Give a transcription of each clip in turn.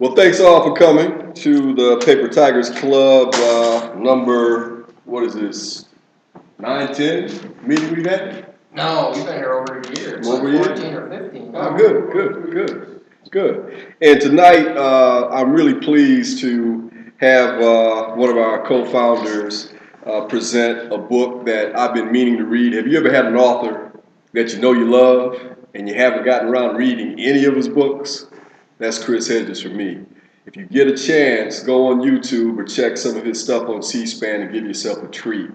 Well, thanks all for coming to the Paper Tigers Club number, what is this, 9, 10 meeting we've had? No, we've been here over a year. It's Over like a year? 14 or 15. Oh, good. And tonight, I'm really pleased to have one of our co-founders present a book that I've been meaning to read. Have you ever had an author that you know you love and you haven't gotten around reading any of his books? That's Chris Hedges for me. If you get a chance, go on YouTube or check some of his stuff on C-SPAN and give yourself a treat.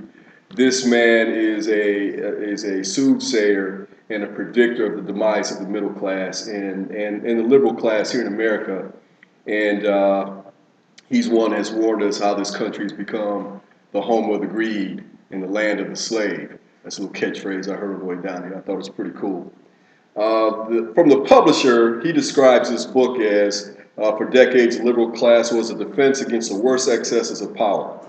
This man is a soothsayer and a predictor of the demise of the middle class and the liberal class here in America. And he's one that's warned us how this country has become the home of the greed and the land of the slave. That's a little catchphrase I heard on the way down here. I thought it was pretty cool. From the publisher, he describes this book as, for decades, the liberal class was a defense against the worst excesses of power.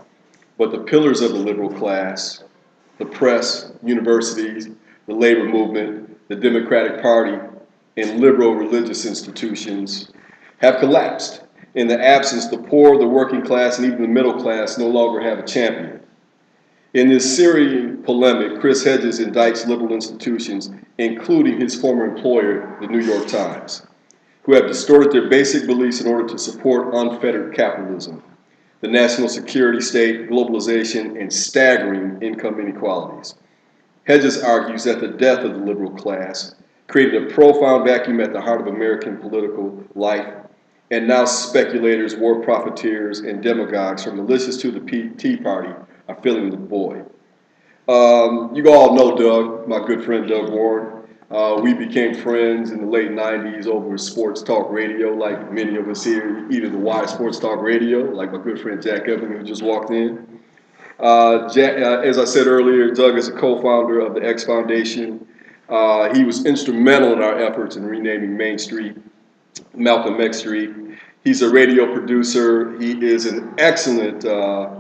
But the pillars of the liberal class, the press, universities, the labor movement, the Democratic Party, and liberal religious institutions have collapsed. In the absence, the poor, the working class, and even the middle class no longer have a champion. In this searing polemic, Chris Hedges indicts liberal institutions, including his former employer, the New York Times, who have distorted their basic beliefs in order to support unfettered capitalism, the national security state, globalization, and staggering income inequalities. Hedges argues that the death of the liberal class created a profound vacuum at the heart of American political life, and now speculators, war profiteers, and demagogues, from militias to the Tea Party, are filling the void. You all know Doug, my good friend Doug Warren. We became friends in the late 90s over sports talk radio, like many of us here, either the Y Sports Talk Radio, like my good friend Jack Evans, who just walked in. As I said earlier, Doug is a co-founder of the X Foundation. He was instrumental in our efforts in renaming Main Street Malcolm X Street. He's a radio producer. He is an excellent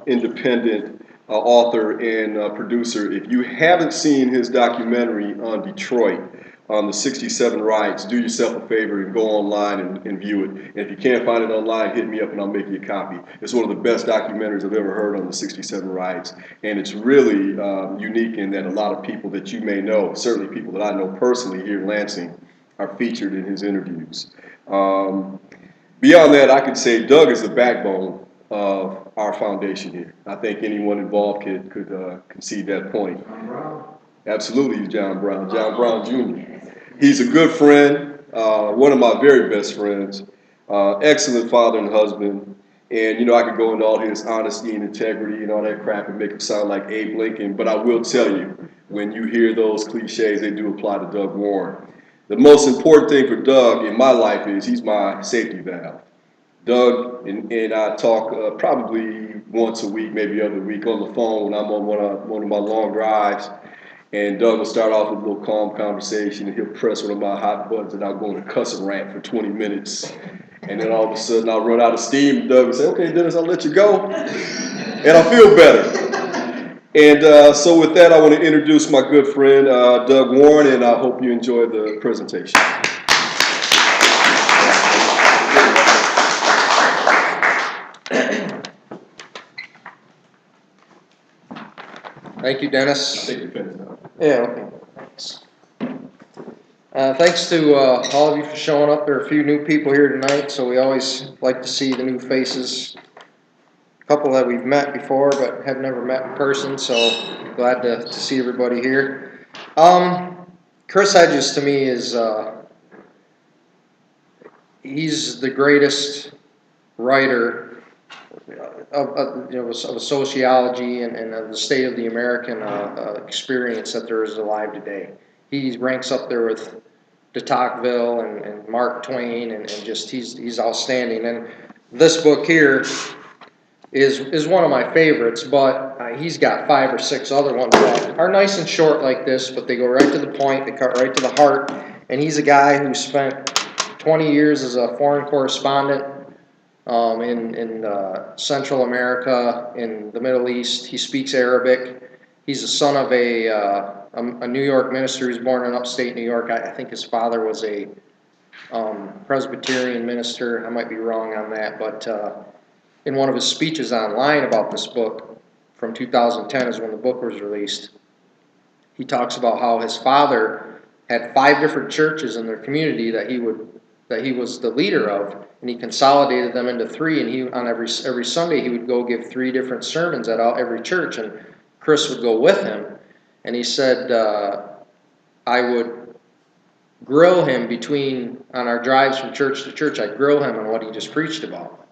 independent author and producer. If you haven't seen his documentary on Detroit, on the 67 riots, do yourself a favor and go online and view it. And if you can't find it online, hit me up and I'll make you a copy. It's one of the best documentaries I've ever heard on the 67 riots. And it's really unique in that a lot of people that you may know, certainly people that I know personally here in Lansing, are featured in his interviews. Beyond that, I could say Doug is the backbone of our foundation here. I think anyone involved could concede that point. Absolutely, John Brown Jr. He's a good friend, one of my very best friends, excellent father and husband. And, you know, I could go into all his honesty and integrity and all that crap and make him sound like Abe Lincoln. But I will tell you, when you hear those cliches, they do apply to Doug Warren. The most important thing for Doug in my life is he's my safety valve. Doug and I talk probably once a week, maybe every week on the phone when I'm on one of my long drives. And Doug will start off with a little calm conversation, and he'll press one of my hot buttons, and I'll go on a cussing rant for 20 minutes. And then all of a sudden, I'll run out of steam, and Doug will say, "Okay, Dennis, I'll let you go." And I'll feel better. And so with that, I want to introduce my good friend, Doug Warren, and I hope you enjoy the presentation. Thank you, Dennis. Take your pen now. Yeah, okay. Thanks. Thanks to all of you for showing up. There are a few new people here tonight, so we always like to see the new faces. A couple that we've met before but have never met in person, so glad to see everybody here. Chris Hedges, to me, is he's the greatest writer of sociology and of the state of the American experience that there is alive today. He ranks up there with de Tocqueville and Mark Twain, and just he's outstanding. And this book here is one of my favorites, but he's got 5 or 6 other ones that are nice and short like this, but they go right to the point, they cut right to the heart. And he's a guy who spent 20 years as a foreign correspondent in Central America, in the Middle East. He speaks Arabic. He's the son of a New York minister. He was born in upstate New York. I think his father was a Presbyterian minister. I might be wrong on that, but in one of his speeches online about this book from 2010 is when the book was released. He talks about how his father had 5 different churches in their community that he was the leader of, and he consolidated them into 3. And he on every Sunday he would go give 3 different sermons at every church, and Chris would go with him. And he said, I would grill him on our drives from church to church. I'd grill him on what he just preached about.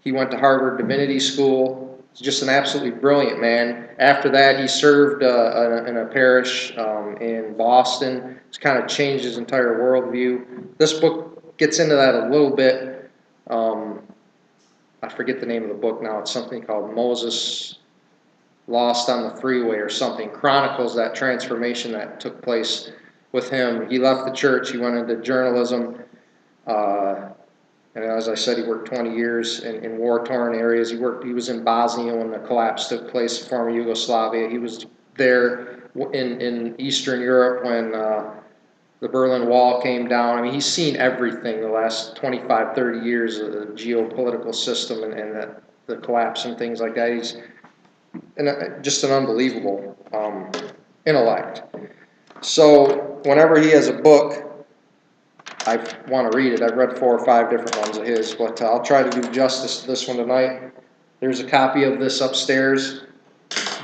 He went to Harvard Divinity School. He's just an absolutely brilliant man. After that, he served in a parish in Boston. It's kind of changed his entire worldview. This book gets into that a little bit. I forget the name of the book now. It's something called Moses Lost on the Freeway or something. Chronicles that transformation that took place with him. He left the church. He went into journalism. And as I said, he worked 20 years in war-torn areas. He was in Bosnia when the collapse took place, former Yugoslavia. He was there in Eastern Europe when the Berlin Wall came down. I mean, he's seen everything the last 25, 30 years of the geopolitical system and the collapse and things like that. He's just an unbelievable intellect. So whenever he has a book, I want to read it. I've read 4 or 5 different ones of his, but I'll try to do justice to this one tonight. There's a copy of this upstairs.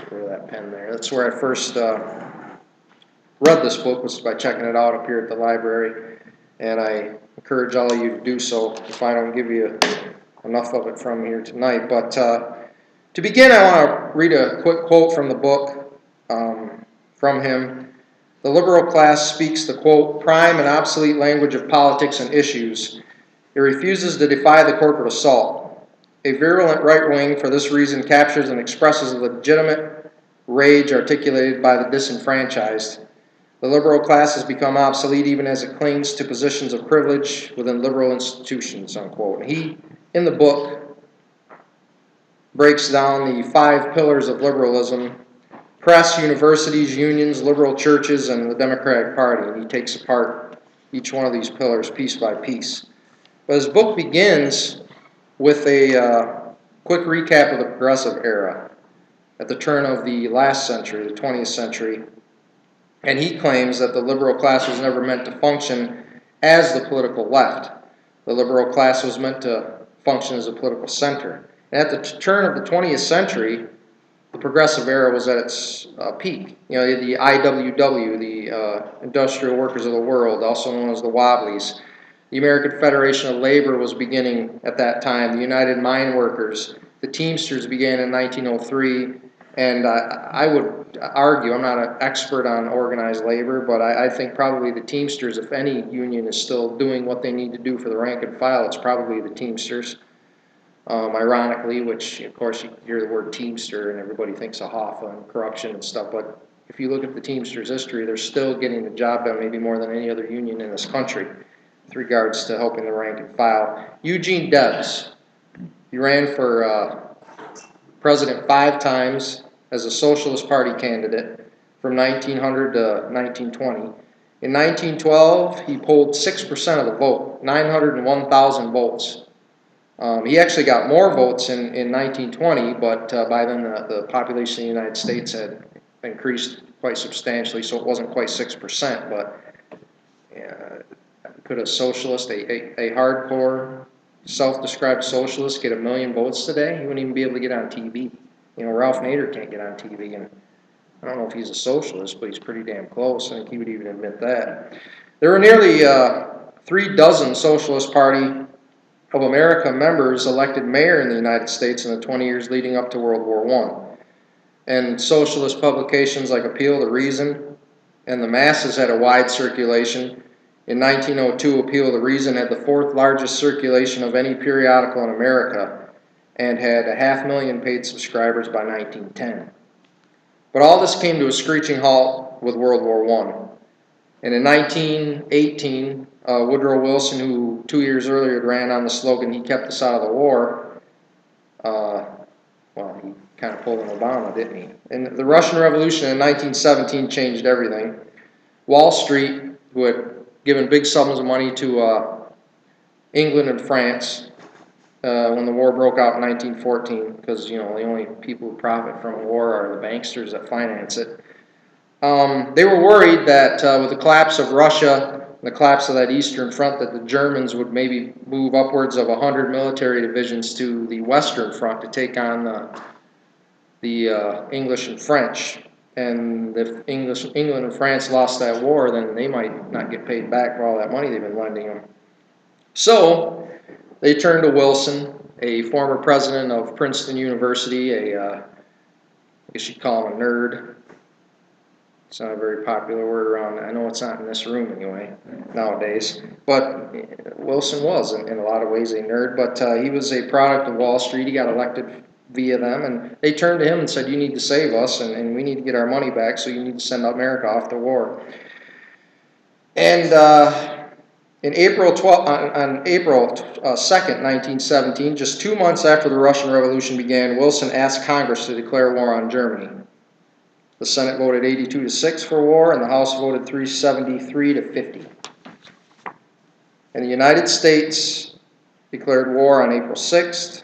Where that pen there? That's where I first read this book, was by checking it out up here at the library, and I encourage all of you to do so if I don't give you enough of it from here tonight. But to begin, I want to read a quick quote from the book from him. The liberal class speaks the, quote, prime and obsolete language of politics and issues. It refuses to defy the corporate assault. A virulent right wing, for this reason, captures and expresses a legitimate rage articulated by the disenfranchised. The liberal class has become obsolete even as it clings to positions of privilege within liberal institutions, unquote. And he, in the book, breaks down the 5 pillars of liberalism: press, universities, unions, liberal churches, and the Democratic Party. And he takes apart each one of these pillars piece by piece. But his book begins with a quick recap of the progressive era at the turn of the last century, the 20th century. And he claims that the liberal class was never meant to function as the political left. The liberal class was meant to function as a political center. And at the turn of the 20th century, the progressive era was at its peak. You know, the IWW, the Industrial Workers of the World, also known as the Wobblies. The American Federation of Labor was beginning at that time. The United Mine Workers. The Teamsters began in 1903. And I would argue, I'm not an expert on organized labor, but I think probably the Teamsters, if any union is still doing what they need to do for the rank and file, it's probably the Teamsters. Ironically, which of course you hear the word Teamster and everybody thinks of Hoffa and corruption and stuff, but if you look at the Teamsters' history, they're still getting the job done maybe more than any other union in this country with regards to helping the rank and file. Eugene Debs, he ran for president 5 times as a Socialist Party candidate from 1900 to 1920. In 1912, he polled 6% of the vote, 901,000 votes. He actually got more votes in 1920, but by then the population of the United States had increased quite substantially, so it wasn't quite 6%, but could a socialist, a hardcore, self-described socialist get 1 million votes today? He wouldn't even be able to get on TV. You know, Ralph Nader can't get on TV, and I don't know if he's a socialist, but he's pretty damn close. I think he would even admit that. There were nearly 3 dozen Socialist Party of America members elected mayor in the United States in the 20 years leading up to World War I. And socialist publications like Appeal to Reason and The Masses had a wide circulation. In 1902, Appeal to Reason had the 4th largest circulation of any periodical in America and had 500,000 paid subscribers by 1910. But all this came to a screeching halt with World War I. And in 1918, Woodrow Wilson, who 2 years earlier had ran on the slogan, "He kept us out of the war," well, he kind of pulled an Obama, didn't he? And the Russian Revolution in 1917 changed everything. Wall Street, who had given big sums of money to England and France when the war broke out in 1914, because the only people who profit from a war are the banksters that finance it. They were worried that with the collapse of Russia, the collapse of that Eastern Front, that the Germans would maybe move upwards of 100 military divisions to the Western Front to take on the English and French. And if England and France lost that war, then they might not get paid back for all that money they've been lending them. So they turned to Wilson, a former president of Princeton University, I guess you'd call him a nerd. It's not a very popular word around. I know it's not in this room anyway nowadays. But Wilson was, in a lot of ways, a nerd. But he was a product of Wall Street. He got elected via them. And they turned to him and said, you need to save us, and we need to get our money back, so you need to send America off to war. And on April 2nd, 1917, just 2 months after the Russian Revolution began, Wilson asked Congress to declare war on Germany. The Senate voted 82-6 for war, and the House voted 373-50. And the United States declared war on April 6th,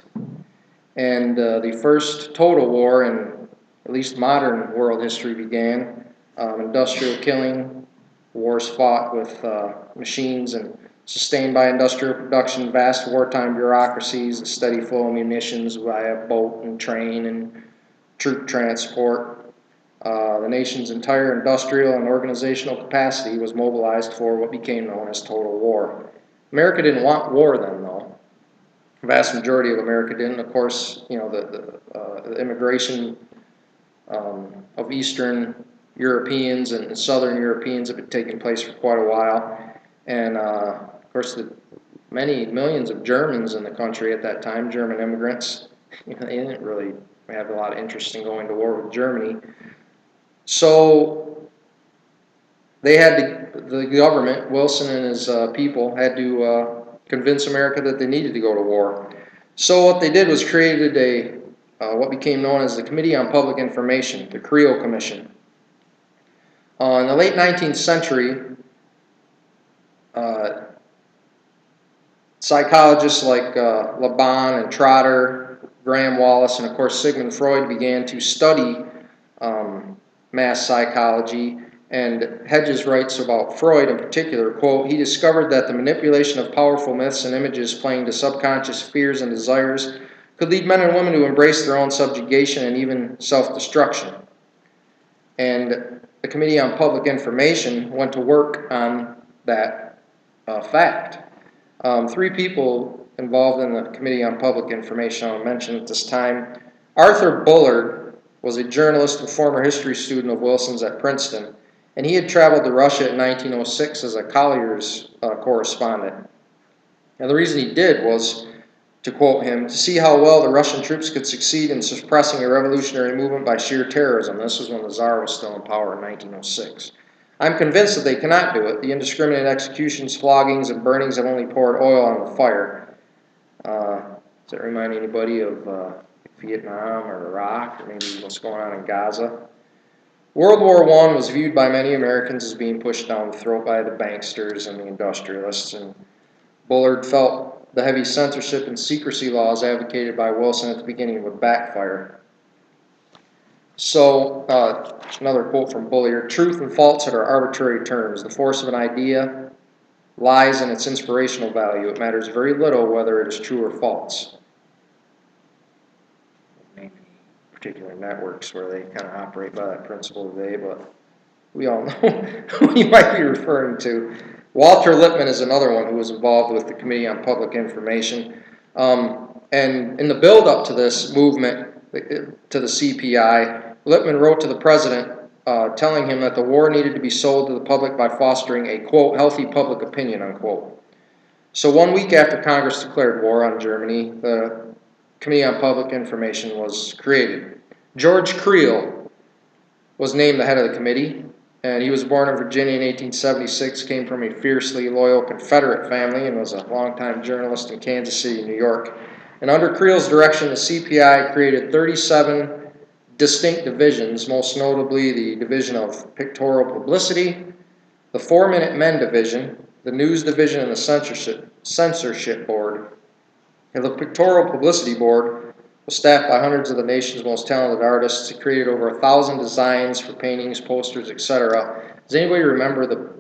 and the first total war in at least modern world history began. Industrial killing, wars fought with machines and sustained by industrial production, vast wartime bureaucracies, a steady flow of munitions via boat and train and troop transport. The nation's entire industrial and organizational capacity was mobilized for what became known as total war. America didn't want war then, though. The vast majority of America didn't. Of course, the immigration of Eastern Europeans and Southern Europeans have been taking place for quite a while. And, of course, the many millions of Germans in the country at that time, German immigrants, they didn't really have a lot of interest in going to war with Germany. So they had the government, Wilson and his people, had to convince America that they needed to go to war. So what they did was created what became known as the Committee on Public Information, the Creel Commission. In the late 19th century, psychologists like Laban and Trotter, Graham Wallace, and of course Sigmund Freud began to study mass psychology, and Hedges writes about Freud in particular, quote, he discovered that the manipulation of powerful myths and images playing to subconscious fears and desires could lead men and women to embrace their own subjugation and even self-destruction. And the Committee on Public Information went to work on that fact. 3 people involved in the Committee on Public Information I'll mention at this time. Arthur Bullard was a journalist and former history student of Wilson's at Princeton, and he had traveled to Russia in 1906 as a Collier's correspondent. And the reason he did was, to quote him, to see how well the Russian troops could succeed in suppressing a revolutionary movement by sheer terrorism. This was when the Tsar was still in power in 1906. I'm convinced that they cannot do it. The indiscriminate executions, floggings, and burnings have only poured oil on the fire. Does that remind anybody of Vietnam or Iraq, or maybe what's going on in Gaza? World War I was viewed by many Americans as being pushed down the throat by the banksters and the industrialists, and Bullard felt the heavy censorship and secrecy laws advocated by Wilson at the beginning would backfire. So, another quote from Bullard, truth and falsehood are arbitrary terms. The force of an idea lies in its inspirational value. It matters very little whether it is true or false. Maybe particular networks where they kind of operate by that principle today, but we all know who you might be referring to. Walter Lippmann is another one who was involved with the Committee on Public Information. And in the build-up to this movement, to the CPI, Lippmann wrote to the president telling him that the war needed to be sold to the public by fostering a, quote, healthy public opinion, unquote. So 1 week after Congress declared war on Germany, the Committee on Public Information was created. George Creel was named the head of the committee, and he was born in Virginia in 1876, came from a fiercely loyal Confederate family, and was a longtime journalist in Kansas City, New York. And under Creel's direction, the CPI created 37 distinct divisions, most notably the Division of Pictorial Publicity, the 4-Minute Men Division, the News Division, and the Censorship Board. And the Pictorial Publicity Board was staffed by hundreds of the nation's most talented artists. It created over 1,000 designs for paintings, posters, etc. Does anybody remember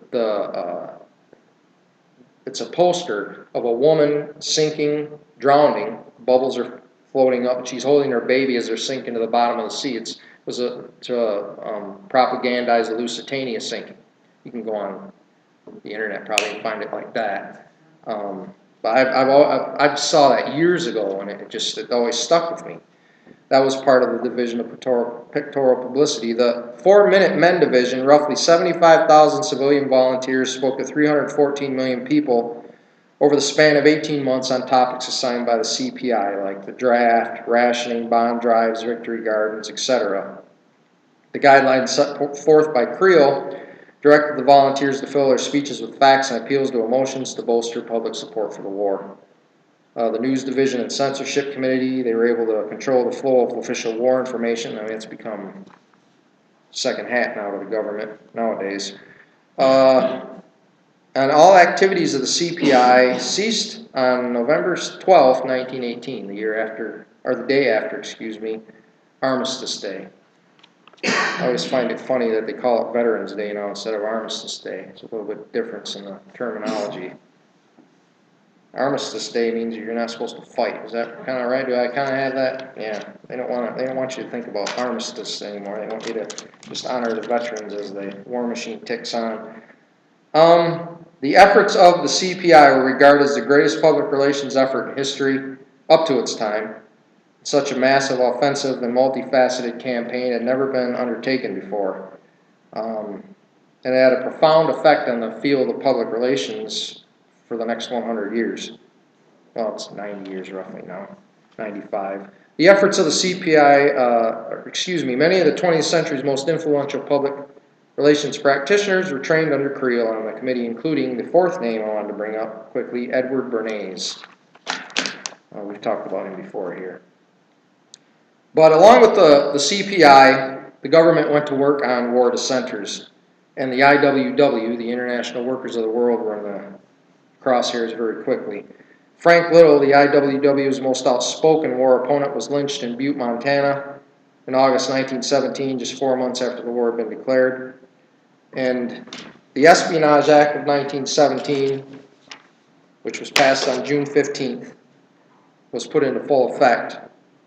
it's a poster of a woman sinking, drowning. Bubbles are floating up, and she's holding her baby as they're sinking to the bottom of the sea. It was to propagandize the Lusitania sinking. You can go on the internet probably and find it like that. But I saw that years ago, and it always stuck with me. That was part of the division of pictorial publicity. The 4-Minute Men division, roughly 75,000 civilian volunteers, spoke to 314 million people over the span of 18 months on topics assigned by the CPI, like the draft, rationing, bond drives, victory gardens, etc. The guidelines set forth by Creel directed the volunteers to fill their speeches with facts and appeals to emotions to bolster public support for the war. The News Division and Censorship Committee, they were able to control the flow of official war information. I mean, it's become second hat now to the government nowadays. And all activities of the CPI ceased on November 12th, 1918, the day after, Armistice Day. I always find it funny that they call it Veterans Day now instead of Armistice Day. It's a little bit difference in the terminology. Armistice Day means you're not supposed to fight. Is that kind of right? Do I kind of have that? Yeah. They don't want you to think about armistice anymore. They want you to just honor the veterans as the war machine ticks on. The efforts of the CPI were regarded as the greatest public relations effort in history up to its time. Such a massive, offensive, and multifaceted campaign had never been undertaken before. And it had a profound effect on the field of public relations for the next 100 years. Well, it's 90 years roughly now, 95. The efforts of the CPI, many of the 20th century's most influential public relations practitioners were trained under Creel on the committee, including the fourth name I wanted to bring up quickly, Edward Bernays. We've talked about him before here. But along with the CPI, the government went to work on war dissenters. And the IWW, the International Workers of the World, were in the crosshairs very quickly. Frank Little, the IWW's most outspoken war opponent, was lynched in Butte, Montana in August 1917, just 4 months after the war had been declared. And the Espionage Act of 1917, which was passed on June 15th, was put into full effect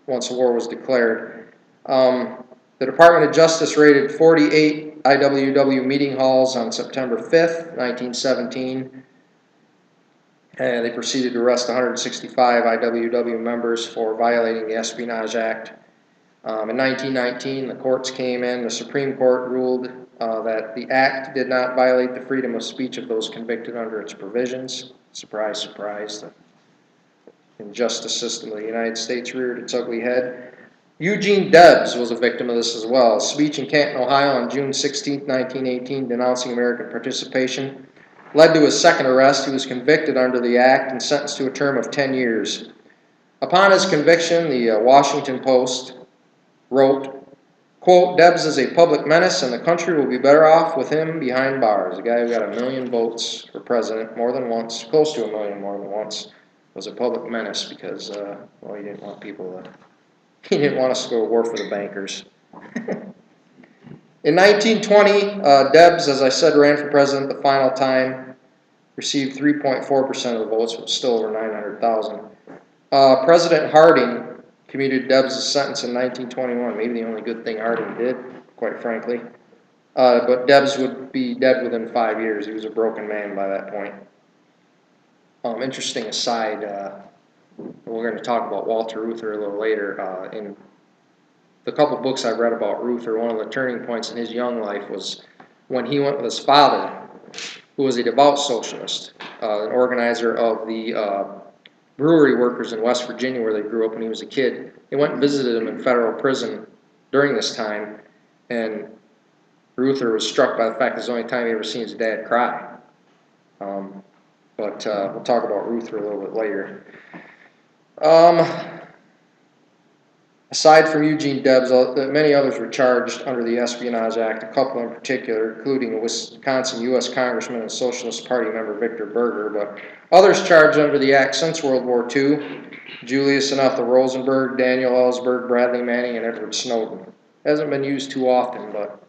once the war was declared. The Department of Justice raided 48 IWW meeting halls on September 5th, 1917. And they proceeded to arrest 165 IWW members for violating the Espionage Act. In 1919, the courts came in. The Supreme Court ruled that the act did not violate the freedom of speech of those convicted under its provisions. Surprise, surprise. The injustice system of the United States reared its ugly head. Eugene Debs was a victim of this as well. A speech in Canton, Ohio on June 16, 1918, denouncing American participation led to his second arrest. He was convicted under the act and sentenced to a term of 10 years. Upon his conviction, the Washington Post wrote, quote, Debs is a public menace and the country will be better off with him behind bars. A guy who got 1 million votes for president more than once, close to 1 million more than once, was a public menace because, well, he didn't want he didn't want us to go to war for the bankers. In 1920, Debs, as I said, ran for president the final time, received 3.4% of the votes, but still over 900,000. President Harding commuted Debs' sentence in 1921, maybe the only good thing Harding did, quite frankly. But Debs would be dead within 5 years. He was a broken man by that point. Interesting aside, we're going to talk about Walter Reuther a little later. In the couple books I've read about Reuther, one of the turning points in his young life was when he went with his father, who was a devout socialist, an organizer of the brewery workers in West Virginia where they grew up when he was a kid. They went and visited him in federal prison during this time, and Reuther was struck by the fact that it was the only time he ever seen his dad cry. But we'll talk about Reuther a little bit later. Aside from Eugene Debs, many others were charged under the Espionage Act, a couple in particular, including a Wisconsin U.S. Congressman and Socialist Party member Victor Berger, but others charged under the act since World War II, Julius and Ethel Rosenberg, Daniel Ellsberg, Bradley Manning, and Edward Snowden. It hasn't been used too often, but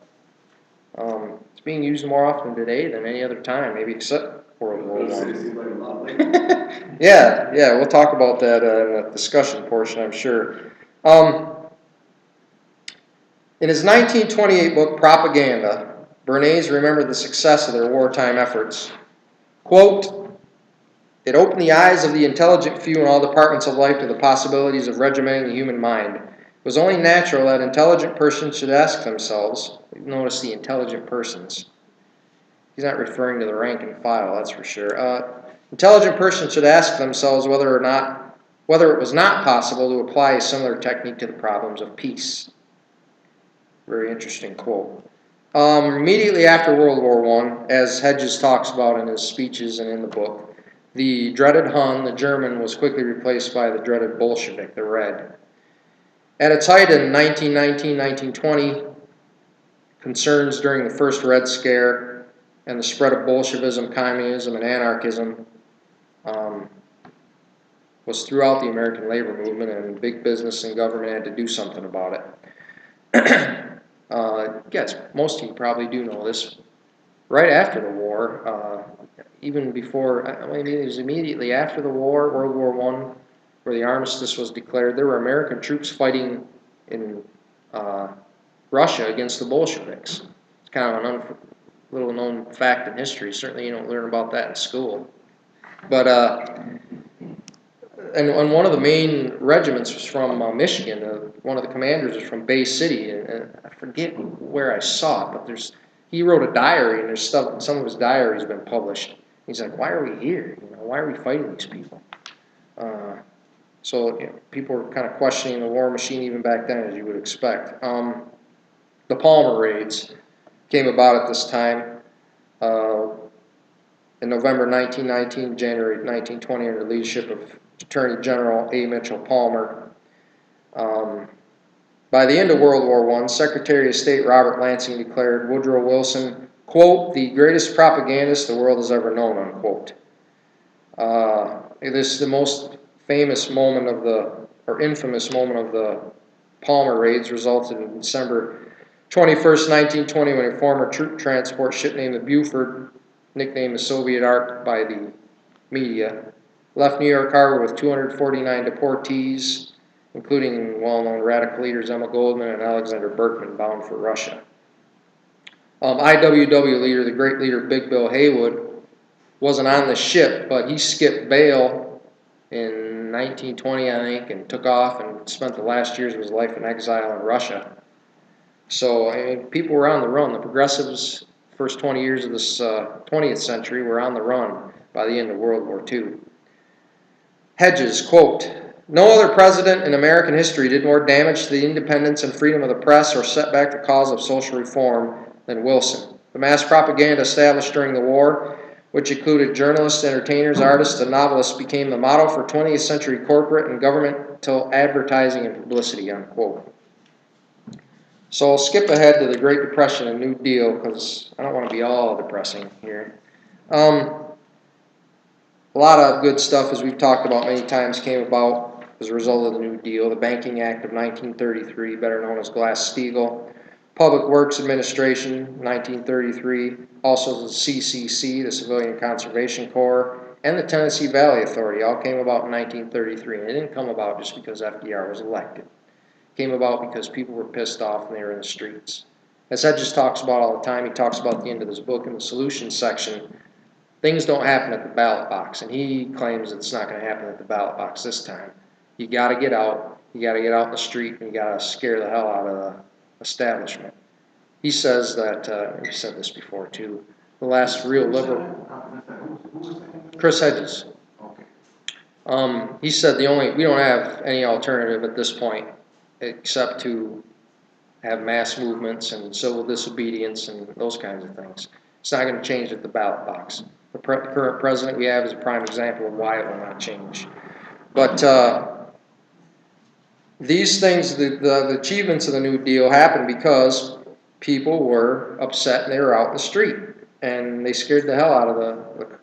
it's being used more often today than any other time, maybe except World War I. Yeah, we'll talk about that in the discussion portion, I'm sure. In his 1928 book, Propaganda, Bernays remembered the success of their wartime efforts. Quote, "It opened the eyes of the intelligent few in all departments of life to the possibilities of regimenting the human mind. It was only natural that intelligent persons should ask themselves," notice the intelligent persons. He's not referring to the rank and file, that's for sure. Intelligent persons should ask themselves whether it was not possible to apply a similar technique to the problems of peace. Very interesting quote. Immediately after World War I, as Hedges talks about in his speeches and in the book, the dreaded Hun, the German, was quickly replaced by the dreaded Bolshevik, the Red. At its height in 1919-1920, concerns during the first Red Scare and the spread of Bolshevism, communism, and anarchism was throughout the American labor movement, and big business and government had to do something about it. Yes, most of you probably do know this. Right after the war, even before, I mean, it was immediately after the war, World War I, where the armistice was declared, there were American troops fighting in Russia against the Bolsheviks. It's kind of a little known fact in history. Certainly you don't learn about that in school. But and one of the main regiments was from Michigan. One of the commanders was from Bay City, and I forget where I saw it, but he wrote a diary, and there's stuff. Some of his diary has been published. He's like, "Why are we here? Why are we fighting these people?" So people were kind of questioning the war machine even back then, as you would expect. The Palmer raids came about at this time. In November 1919, January 1920, under the leadership of Attorney General A. Mitchell Palmer. By the end of World War I, Secretary of State Robert Lansing declared Woodrow Wilson, quote, "the greatest propagandist the world has ever known," unquote. This is the most famous moment infamous moment of the Palmer raids resulted in December 21st, 1920, when a former troop transport ship named the Buford, nicknamed the Soviet Ark by the media, left New York Harbor with 249 deportees, including well-known radical leaders Emma Goldman and Alexander Berkman, bound for Russia. IWW leader, the great leader Big Bill Haywood, wasn't on the ship, but he skipped bail in 1920, I think, and took off and spent the last years of his life in exile in Russia. So, I mean, people were on the run. The progressives, first 20 years of this 20th century, were on the run by the end of World War II. Hedges, quote, "No other president in American history did more damage to the independence and freedom of the press or set back the cause of social reform than Wilson. The mass propaganda established during the war, which included journalists, entertainers, artists, and novelists, became the motto for 20th century corporate and governmental advertising and publicity," unquote. So I'll skip ahead to the Great Depression and New Deal, because I don't want to be all depressing here. A lot of good stuff, as we've talked about many times, came about as a result of the New Deal. The Banking Act of 1933, better known as Glass-Steagall. Public Works Administration, 1933. Also the CCC, the Civilian Conservation Corps, and the Tennessee Valley Authority all came about in 1933. And it didn't come about just because FDR was elected. It came about because people were pissed off and they were in the streets. As Hedges talks about all the time, he talks about at the end of his book in the solutions section, things don't happen at the ballot box, and he claims it's not going to happen at the ballot box this time. You got to get out. You got to get out in the street, and you got to scare the hell out of the establishment. He says that, we've said this before too, the last real liberal, Chris Hedges. He said we don't have any alternative at this point except to have mass movements and civil disobedience and those kinds of things. It's not going to change at the ballot box. The current president we have is a prime example of why it will not change. But these things, the achievements of the New Deal happened because people were upset and they were out in the street. And they scared the hell out of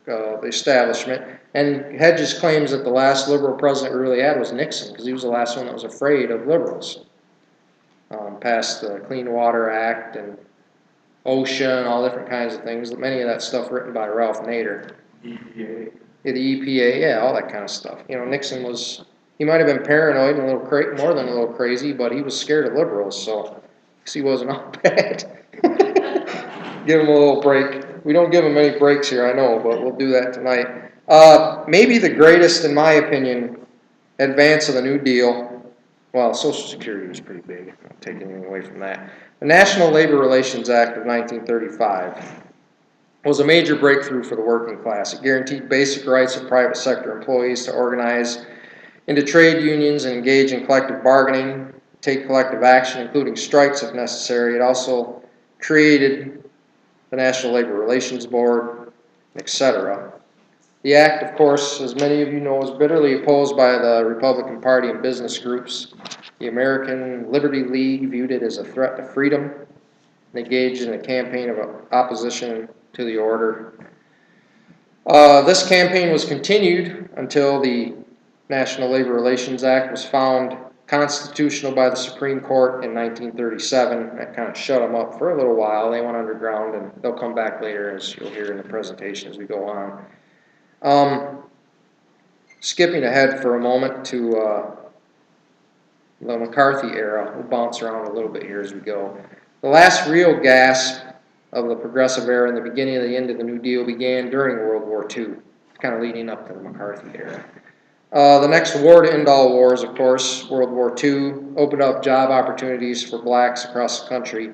the establishment. And Hedges claims that the last liberal president we really had was Nixon, because he was the last one that was afraid of liberals. Passed the Clean Water Act and OSHA and all different kinds of things. Many of that stuff written by Ralph Nader. EPA. Yeah, the EPA, yeah, all that kind of stuff. You know, Nixon was, he might have been paranoid and a little more than a little crazy, but he was scared of liberals, so he wasn't all bad. Give him a little break. We don't give him any breaks here, I know, but we'll do that tonight. Maybe the greatest, in my opinion, advance of the New Deal, well, Social Security was pretty big, I'm not taking anything away from that. The National Labor Relations Act of 1935 was a major breakthrough for the working class. It guaranteed basic rights of private sector employees to organize into trade unions and engage in collective bargaining, take collective action, including strikes if necessary. It also created the National Labor Relations Board, etc. The act, of course, as many of you know, was bitterly opposed by the Republican Party and business groups. The American Liberty League viewed it as a threat to freedom and engaged in a campaign of opposition to the order. This campaign was continued until the National Labor Relations Act was found constitutional by the Supreme Court in 1937. That kind of shut them up for a little while. They went underground, and they'll come back later, as you'll hear in the presentation as we go on. Skipping ahead for a moment to the McCarthy era, we'll bounce around a little bit here as we go. The last real gasp of the progressive era and the beginning of the end of the New Deal began during World War II, kind of leading up to the McCarthy era. The next war to end all wars, of course, World War II, opened up job opportunities for blacks across the country.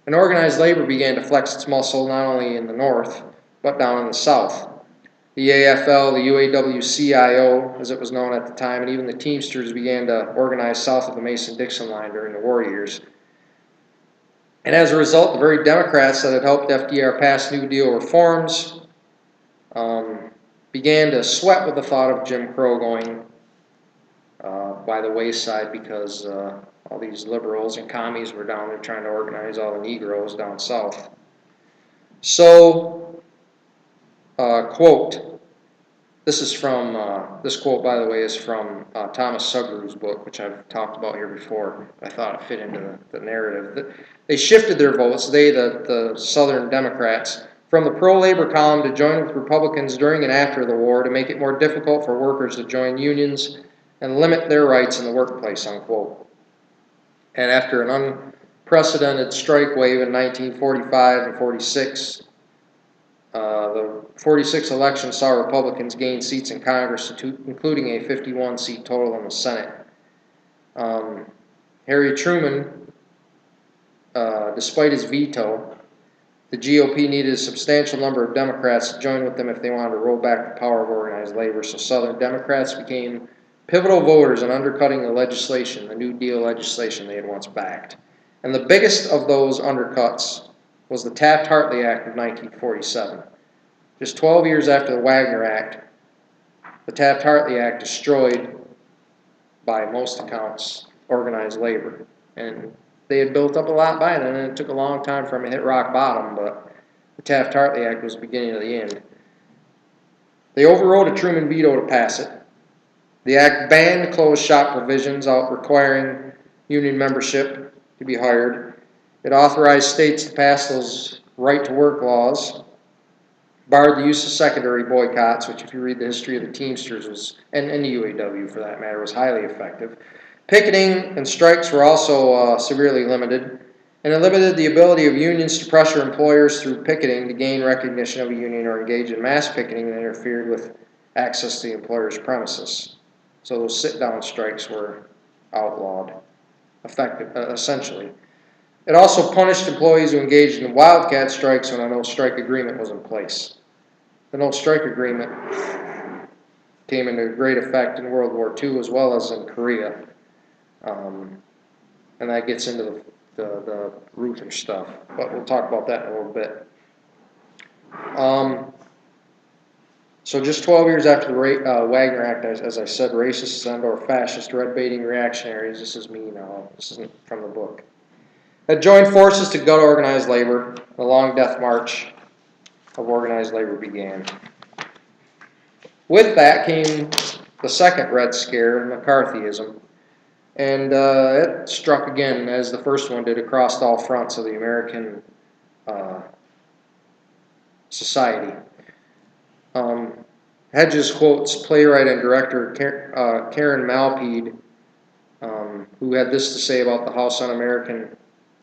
And organized labor began to flex its muscle not only in the North, but down in the South. The AFL, the UAW-CIO, as it was known at the time, and even the Teamsters began to organize south of the Mason-Dixon line during the war years. And as a result, the very Democrats that had helped FDR pass New Deal reforms began to sweat with the thought of Jim Crow going by the wayside, because all these liberals and commies were down there trying to organize all the Negroes down south. So, quote, this quote, by the way, is from Thomas Sugrue's book, which I've talked about here before. I thought it fit into the narrative. They shifted their votes, the Southern Democrats, from the pro-labor column to join with Republicans during and after the war to make it more difficult for workers to join unions and limit their rights in the workplace, unquote. And after an unprecedented strike wave in 1945 and 46, the 46 election saw Republicans gain seats in Congress, including a 51-seat total in the Senate. Harry Truman, despite his veto, the GOP needed a substantial number of Democrats to join with them if they wanted to roll back the power of organized labor. So Southern Democrats became pivotal voters in undercutting the legislation, the New Deal legislation they had once backed. And the biggest of those undercuts was the Taft-Hartley Act of 1947. Just 12 years after the Wagner Act, the Taft-Hartley Act destroyed, by most accounts, organized labor. And they had built up a lot by then, and it took a long time for them to hit rock bottom, but the Taft-Hartley Act was the beginning of the end. They overrode a Truman veto to pass it. The act banned closed shop provisions out requiring union membership to be hired. It authorized states to pass those right-to-work laws, barred the use of secondary boycotts, which if you read the history of the Teamsters was, and the UAW for that matter, was highly effective. Picketing and strikes were also severely limited, and it limited the ability of unions to pressure employers through picketing to gain recognition of a union or engage in mass picketing that interfered with access to the employer's premises. So those sit-down strikes were outlawed, essentially. It also punished employees who engaged in wildcat strikes when a no-strike agreement was in place. The no-strike agreement came into great effect in World War II as well as in Korea. And that gets into the Ruther stuff, but we'll talk about that in a little bit. So just 12 years after the Wagner Act, as I said, racists and/or fascist red-baiting reactionaries, this is me now, this isn't from the book, had joined forces to gut organized labor. The long death march of organized labor began. With that came the second Red Scare, McCarthyism, and it struck again, as the first one did, across all fronts of the American society. Hedges quotes playwright and director Karen Malpede, who had this to say about the House Un-American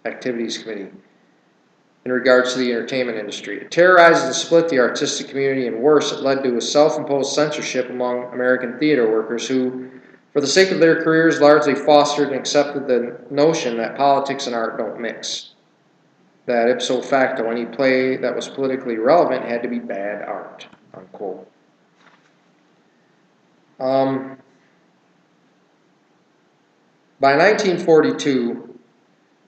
Activities Committee in regards to the entertainment industry. It terrorized and split the artistic community, and worse, it led to a self-imposed censorship among American theater workers who, for the sake of their careers, largely fostered and accepted the notion that politics and art don't mix. That ipso facto, any play that was politically relevant had to be bad art, unquote. By 1942,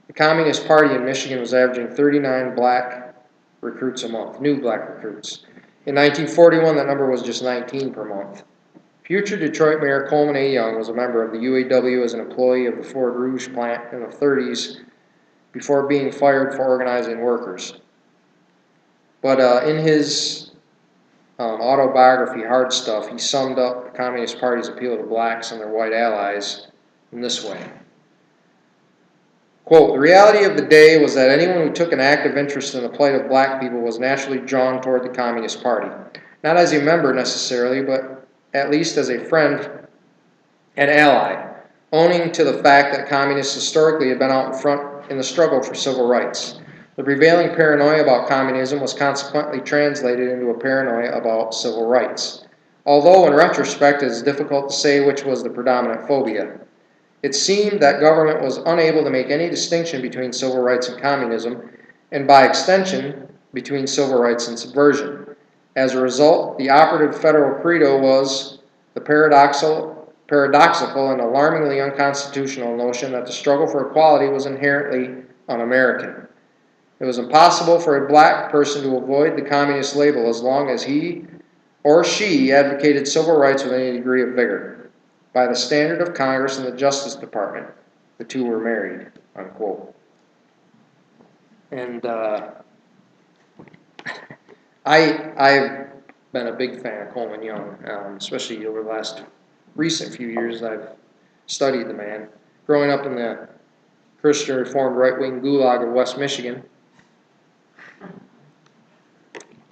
the Communist Party in Michigan was averaging 39 black recruits a month, new black recruits. In 1941, that number was just 19 per month. Future Detroit Mayor Coleman A. Young was a member of the UAW as an employee of the Ford Rouge plant in the 30s before being fired for organizing workers. But in his autobiography, Hard Stuff, he summed up the Communist Party's appeal to blacks and their white allies in this way. Quote, the reality of the day was that anyone who took an active interest in the plight of black people was naturally drawn toward the Communist Party. Not as a member necessarily, but at least as a friend and ally, owning to the fact that communists historically had been out in front in the struggle for civil rights. The prevailing paranoia about communism was consequently translated into a paranoia about civil rights. Although in retrospect it is difficult to say which was the predominant phobia. It seemed that government was unable to make any distinction between civil rights and communism, and by extension, between civil rights and subversion. As a result, the operative federal credo was the paradoxical and alarmingly unconstitutional notion that the struggle for equality was inherently un-American. It was impossible for a black person to avoid the communist label as long as he or she advocated civil rights with any degree of vigor. By the standard of Congress and the Justice Department, the two were married, unquote. And I've been a big fan of Coleman Young, especially over the last recent few years. I've studied the man. Growing up in the Christian Reformed right-wing gulag of West Michigan,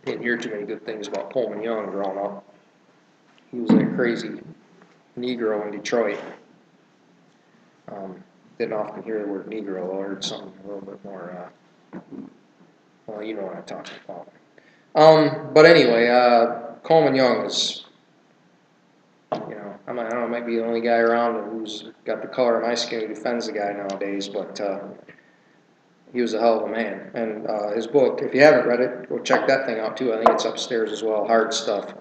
didn't hear too many good things about Coleman Young growing up. He was a crazy Negro in Detroit. Didn't often hear the word Negro. I heard something a little bit more, well, you know what I'm talking about. But anyway, Coleman Young is, you know, I don't know, might be the only guy around who's got the color of my skin who defends the guy nowadays, but he was a hell of a man. And his book, if you haven't read it, go check that thing out too. I think it's upstairs as well, Hard Stuff.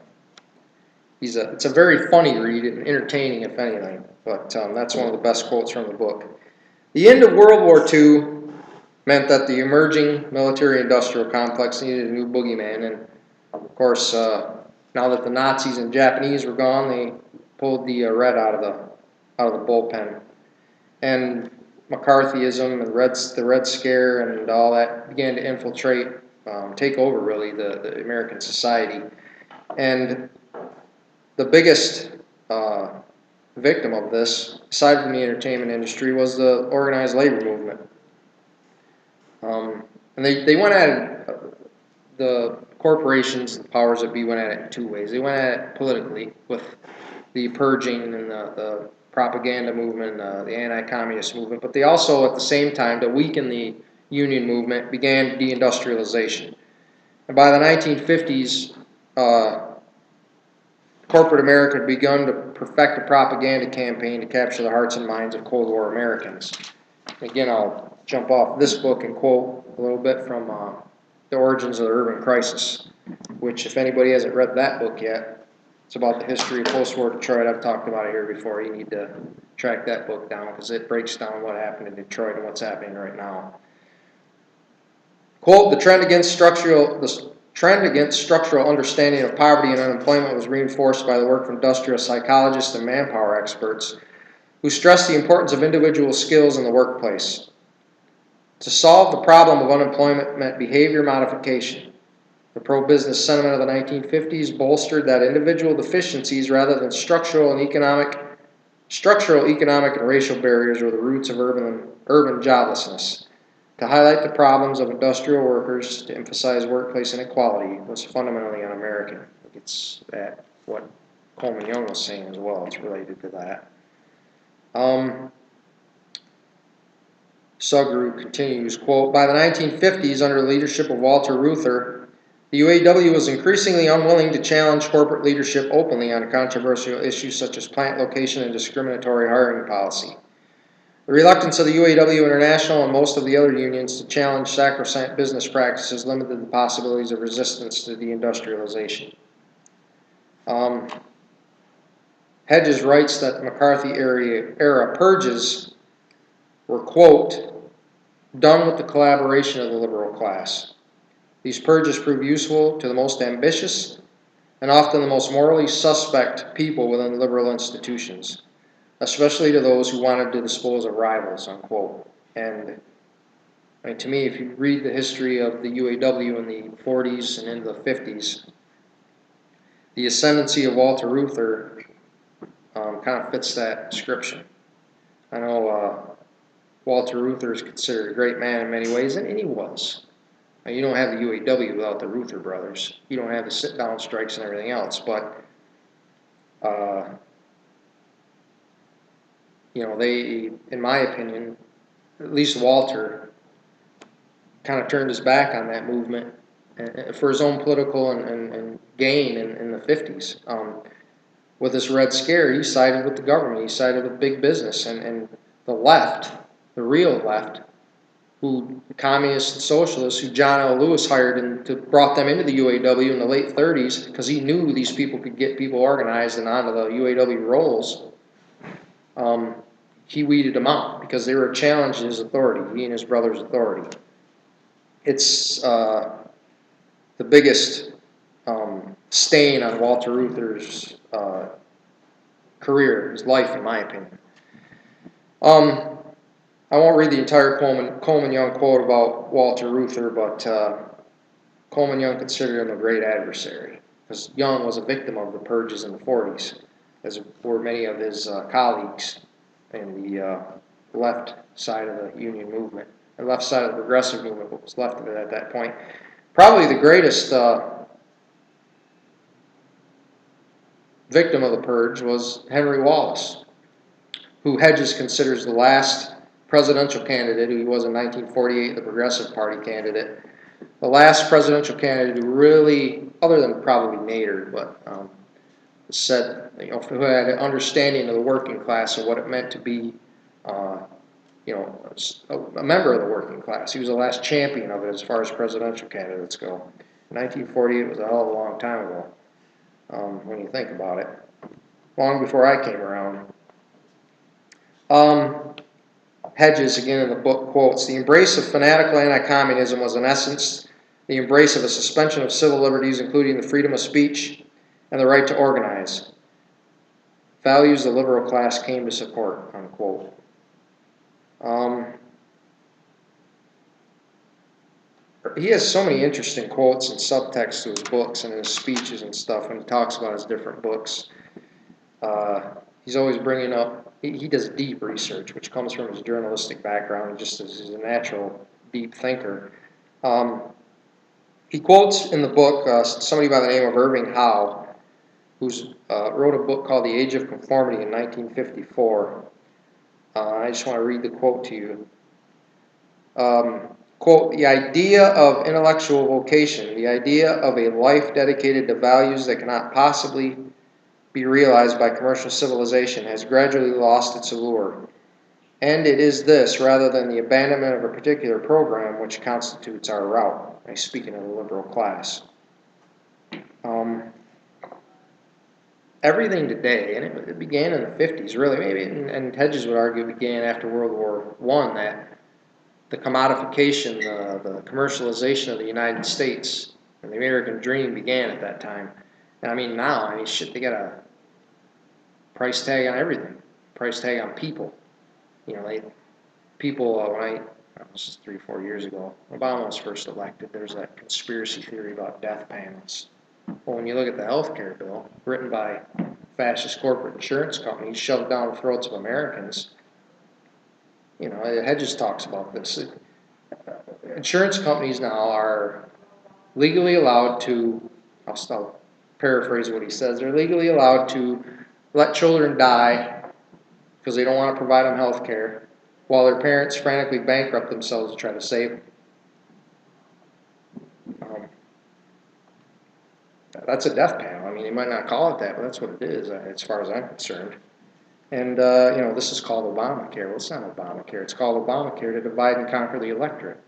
It's a very funny read and entertaining, if anything, but that's one of the best quotes from the book. The end of World War II meant that the emerging military-industrial complex needed a new boogeyman, and of course, now that the Nazis and Japanese were gone, they pulled the red out of the bullpen, and McCarthyism and the Red Scare and all that began to infiltrate, take over really the American society, and the biggest victim of this, aside from the entertainment industry, was the organized labor movement. And they went at it, the corporations, the powers that be went at it in two ways. They went at it politically with the purging and the propaganda movement, the anti-communist movement, but they also, at the same time, to weaken the union movement, began deindustrialization. And by the 1950s, corporate America had begun to perfect a propaganda campaign to capture the hearts and minds of Cold War Americans. Again, I'll jump off this book and quote a little bit from The Origins of the Urban Crisis, which, if anybody hasn't read that book yet, it's about the history of post-war Detroit. I've talked about it here before. You need to track that book down because it breaks down what happened in Detroit and what's happening right now. Quote, the trend against trend against structural understanding of poverty and unemployment was reinforced by the work of industrial psychologists and manpower experts who stressed the importance of individual skills in the workplace. To solve the problem of unemployment meant behavior modification. The pro-business sentiment of the 1950s bolstered that individual deficiencies rather than structural, economic, and racial barriers were the roots of urban joblessness. To highlight the problems of industrial workers, to emphasize workplace inequality was fundamentally un-American. It's at what Coleman Young was saying as well. It's related to that. Sugru continues, quote, by the 1950s, under the leadership of Walter Reuther, the UAW was increasingly unwilling to challenge corporate leadership openly on controversial issues such as plant location and discriminatory hiring policy. The reluctance of the UAW International and most of the other unions to challenge sacrosanct business practices limited the possibilities of resistance to deindustrialization. Hedges writes that the McCarthy era purges were, quote, done with the collaboration of the liberal class. These purges proved useful to the most ambitious and often the most morally suspect people within liberal institutions, especially to those who wanted to dispose of rivals, unquote. And I mean, to me, if you read the history of the UAW in the 40s and into the 50s, the ascendancy of Walter Reuther kind of fits that description. I know Walter Reuther is considered a great man in many ways, and he was. Now, you don't have the UAW without the Reuther brothers. You don't have the sit-down strikes and everything else, but you know, they, in my opinion, at least Walter, kind of turned his back on that movement for his own political and gain in the 50s. With this Red Scare, he sided with the government, he sided with big business, and the left, the real left, who communists and socialists, who John L. Lewis hired and brought them into the UAW in the late 30s because he knew these people could get people organized and onto the UAW rolls. He weeded them out because they were a challenge to his authority, he and his brother's authority. It's the biggest stain on Walter Reuther's career, his life, in my opinion. I won't read the entire Coleman Young quote about Walter Reuther, but Coleman Young considered him a great adversary because Young was a victim of the purges in the 40s, as were many of his colleagues in the left side of the union movement, the left side of the progressive movement, what was left of it at that point. Probably the greatest victim of the purge was Henry Wallace, who Hedges considers the last presidential candidate, who he was in 1948, the Progressive Party candidate, the last presidential candidate who really, other than probably Nader, but said, you know, who had an understanding of the working class and what it meant to be, you know, a member of the working class. He was the last champion of it as far as presidential candidates go. 1948 was a hell of a long time ago, when you think about it. Long before I came around. Hedges, again in the book, quotes, the embrace of fanatical anti-communism was in essence the embrace of a suspension of civil liberties, including the freedom of speech and the right to organize. Values the liberal class came to support, unquote. He has so many interesting quotes and subtext to his books and his speeches and stuff when he talks about his different books. He's always bringing up, he does deep research, which comes from his journalistic background and just as he's a natural deep thinker. He quotes in the book somebody by the name of Irving Howe, who wrote a book called The Age of Conformity in 1954. I just want to read the quote to you. Quote, the idea of intellectual vocation, the idea of a life dedicated to values that cannot possibly be realized by commercial civilization has gradually lost its allure. And it is this, rather than the abandonment of a particular program, which constitutes our route. I'm speaking of the liberal class. Everything today, and it began in the 50s, really, maybe, and Hedges would argue it began after World War I, that the commodification, the commercialization of the United States And the American dream began at that time. And I mean now, I mean shit, they got a price tag on everything. Price tag on people. You know, people, this was 3-4 years ago, Obama was first elected, there's that conspiracy theory about death panels. Well, when you look at the health care bill, written by fascist corporate insurance companies, shoved down the throats of Americans, you know, Hedges talks about this. Insurance companies now are legally allowed to, I'll paraphrase what he says, they're legally allowed to let children die because they don't want to provide them health care, while their parents frantically bankrupt themselves to try to save them. That's a death panel. I mean, you might not call it that, but that's what it is, as far as I'm concerned. And, you know, this is called Obamacare. Well, it's not Obamacare. It's called Obamacare to divide and conquer the electorate.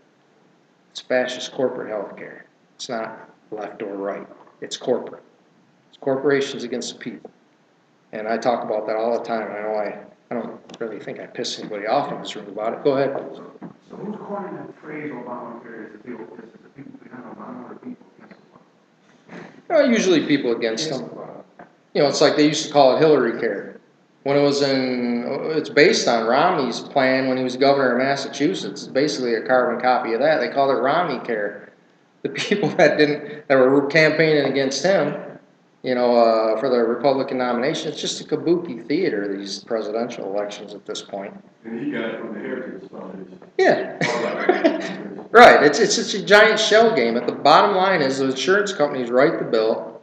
It's fascist corporate health care. It's not left or right. It's corporate. It's corporations against the people. And I talk about that all the time. I know I don't really think I piss anybody off in this room about it. Go ahead. So who's coining that phrase Obamacare? Is it the people behind Obama or the people against Obama? Usually people against them. You know, it's like they used to call it Hillary Care. When it's based on Romney's plan when he was governor of Massachusetts. It's basically a carbon copy of that. They called it Romney Care. The people that were campaigning against him, you know, for the Republican nomination, it's just a kabuki theater, these presidential elections at this point. And he got it from the Heritage Foundation. Yeah. Right. It's a giant shell game. But the bottom line is the insurance companies write the bill,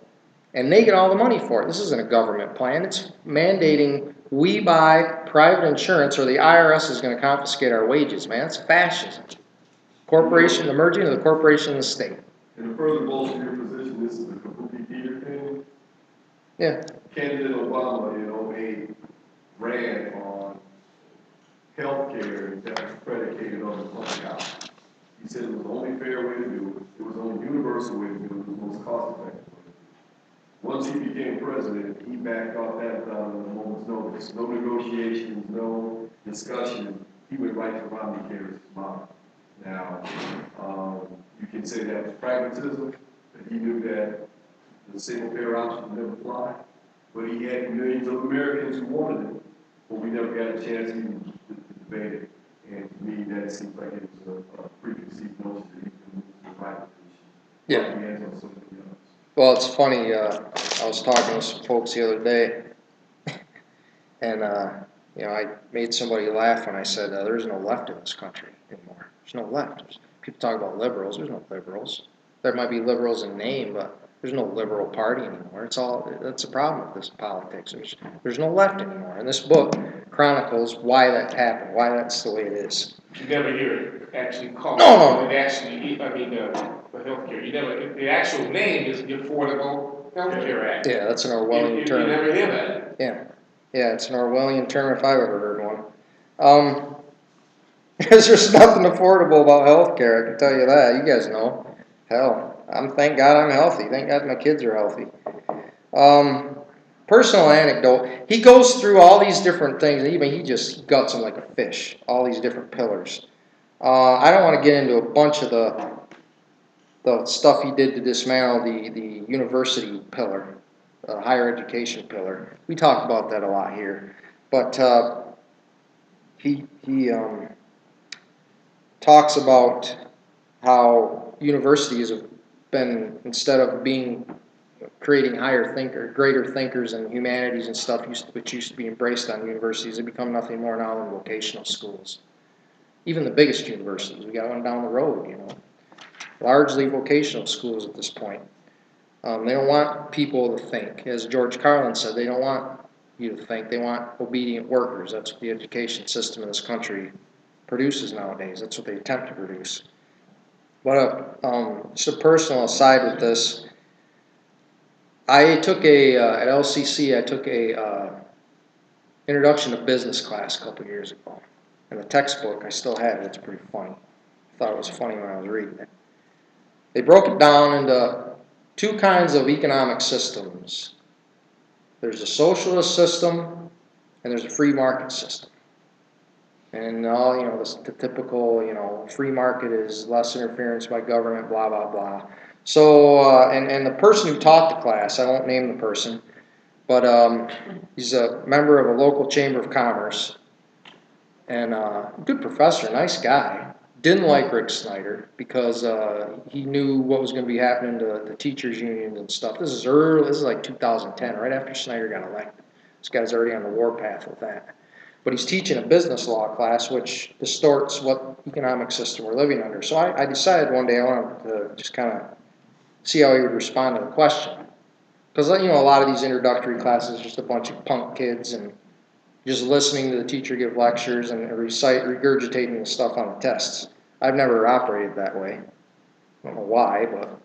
and they get all the money for it. This isn't a government plan. It's mandating we buy private insurance or the IRS is going to confiscate our wages, man. It's fascism. Corporation, the merging of the corporation and the state. And to further bolster your position, this is a kabuki theater thing. Yeah. Candidate Obama, you know, ran on health care that was predicated on the public out. He said it was the only fair way to do it. It was the only universal way to do it. It was the most cost-effective way. Once he became president, he backed off that without a moment's notice. No negotiations, no discussion. He went right to Romney Care's model. Now, you can say that was pragmatism, that he knew that the single-payer option would never fly, but he had millions of Americans who wanted it, but we never got a chance even to debate it. And to me, that seems like it was a preconceived notion that he could move to the right position. Yeah. He has on so many others. Well, it's funny. I was talking to some folks the other day, and you know, I made somebody laugh when I said there's no left in this country anymore. There's no left. People talk about liberals. There's no liberals. There might be liberals in name, but there's no liberal party anymore. That's a problem with this politics. There's no left anymore. And this book chronicles why that happened, why that's the way it is. You never hear it actually called. No. It actually, I mean, the healthcare. You never. The actual name is the Affordable Health Care Act. Yeah, that's an Orwellian term. You never hear that. Yeah, it's an Orwellian term if I've ever heard one. Because there's nothing affordable about healthcare, I can tell you that. You guys know. Hell, thank God I'm healthy. Thank God my kids are healthy. Personal anecdote. He goes through all these different things. He just guts them like a fish. All these different pillars. I don't want to get into a bunch of the stuff he did to dismantle the university pillar, the higher education pillar. We talk about that a lot here. But he talks about how universities have been, instead of creating greater thinkers in humanities and stuff, which used to be embraced on universities, they become nothing more now than vocational schools. Even the biggest universities, we got one down the road, you know, largely vocational schools at this point. They don't want people to think. As George Carlin said, they don't want you to think. They want obedient workers. That's what the education system in this country produces nowadays. That's what they attempt to produce. But just a personal aside with this, I took at LCC, I took a introduction to business class a couple years ago. And the textbook, I still have it. It's pretty funny. I thought it was funny when I was reading it. They broke it down into two kinds of economic systems. There's a socialist system and there's a free market system. And all, you know, the typical, you know, free market is less interference by government, blah, blah, blah. So, and the person who taught the class, I won't name the person, but he's a member of a local chamber of commerce, and good professor, nice guy. Didn't like Rick Snyder because he knew what was going to be happening to the teachers' unions and stuff. This is early. This is like 2010, right after Snyder got elected. This guy's already on the warpath with that. But he's teaching a business law class, which distorts what economic system we're living under. So I decided one day I wanted to just kind of see how he would respond to the question. Because, you know, a lot of these introductory classes are just a bunch of punk kids and just listening to the teacher give lectures and regurgitating the stuff on the tests. I've never operated that way. I don't know why, but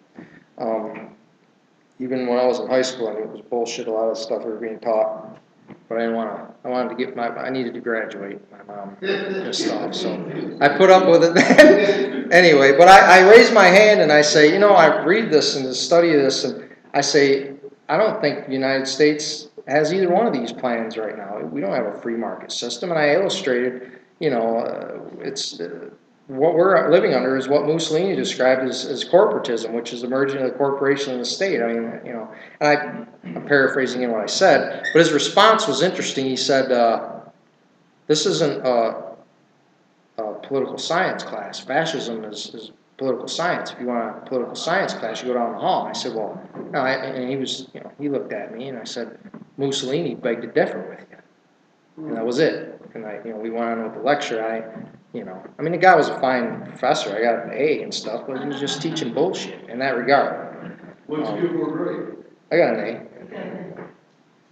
even when I was in high school, I knew it was bullshit, a lot of the stuff we were being taught. But I didn't want to, I wanted to get I needed to graduate. My mom pissed off, so I put up with it then. Anyway, but I raised my hand and I say, you know, I read this and study this, and I say, I don't think the United States has either one of these plans right now. We don't have a free market system, and I illustrated, you know, what we're living under is what Mussolini described as corporatism, which is the merging of the corporation and the state. I mean, you know, and I'm paraphrasing in what I said, but his response was interesting. He said, this isn't a political science class. Fascism is political science. If you want a political science class, you go down the hall. And I said, well, no, and he was, you know, he looked at me and I said, Mussolini begged to differ with you. And that was it. And you know, we went on with the lecture. You know, I mean, the guy was a fine professor. I got an A and stuff, but he was just teaching bullshit in that regard. What did you get for a grade? I got an A.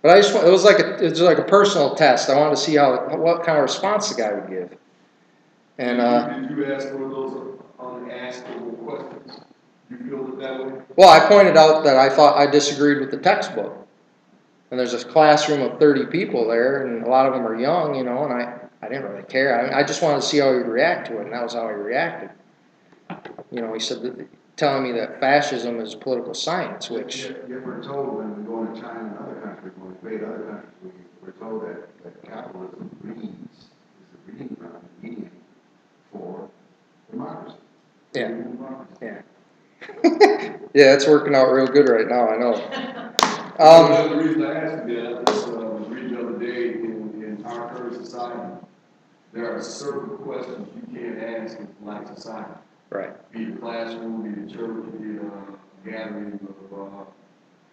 But I just it was like a personal test. I wanted to see what kind of response the guy would give. And did you ask one of those unaskable questions? You feel it that way? Well, I pointed out that I thought I disagreed with the textbook. And there's a classroom of 30 people there, and a lot of them are young, you know, and I didn't really care. I just wanted to see how he'd react to it, and that was how he reacted. You know, he said, telling me that fascism is political science, which... Yet we're told when we go into China and other countries, when we invade other countries, we're told that capitalism is the breeding ground, medium for democracy. Yeah. Yeah. Yeah, it's working out real good right now, I know. The reason I asked you that is I was reading the other day in our current society, there are certain questions you can't ask in polite society. Right. Be it a classroom, be it a church, be it a gathering of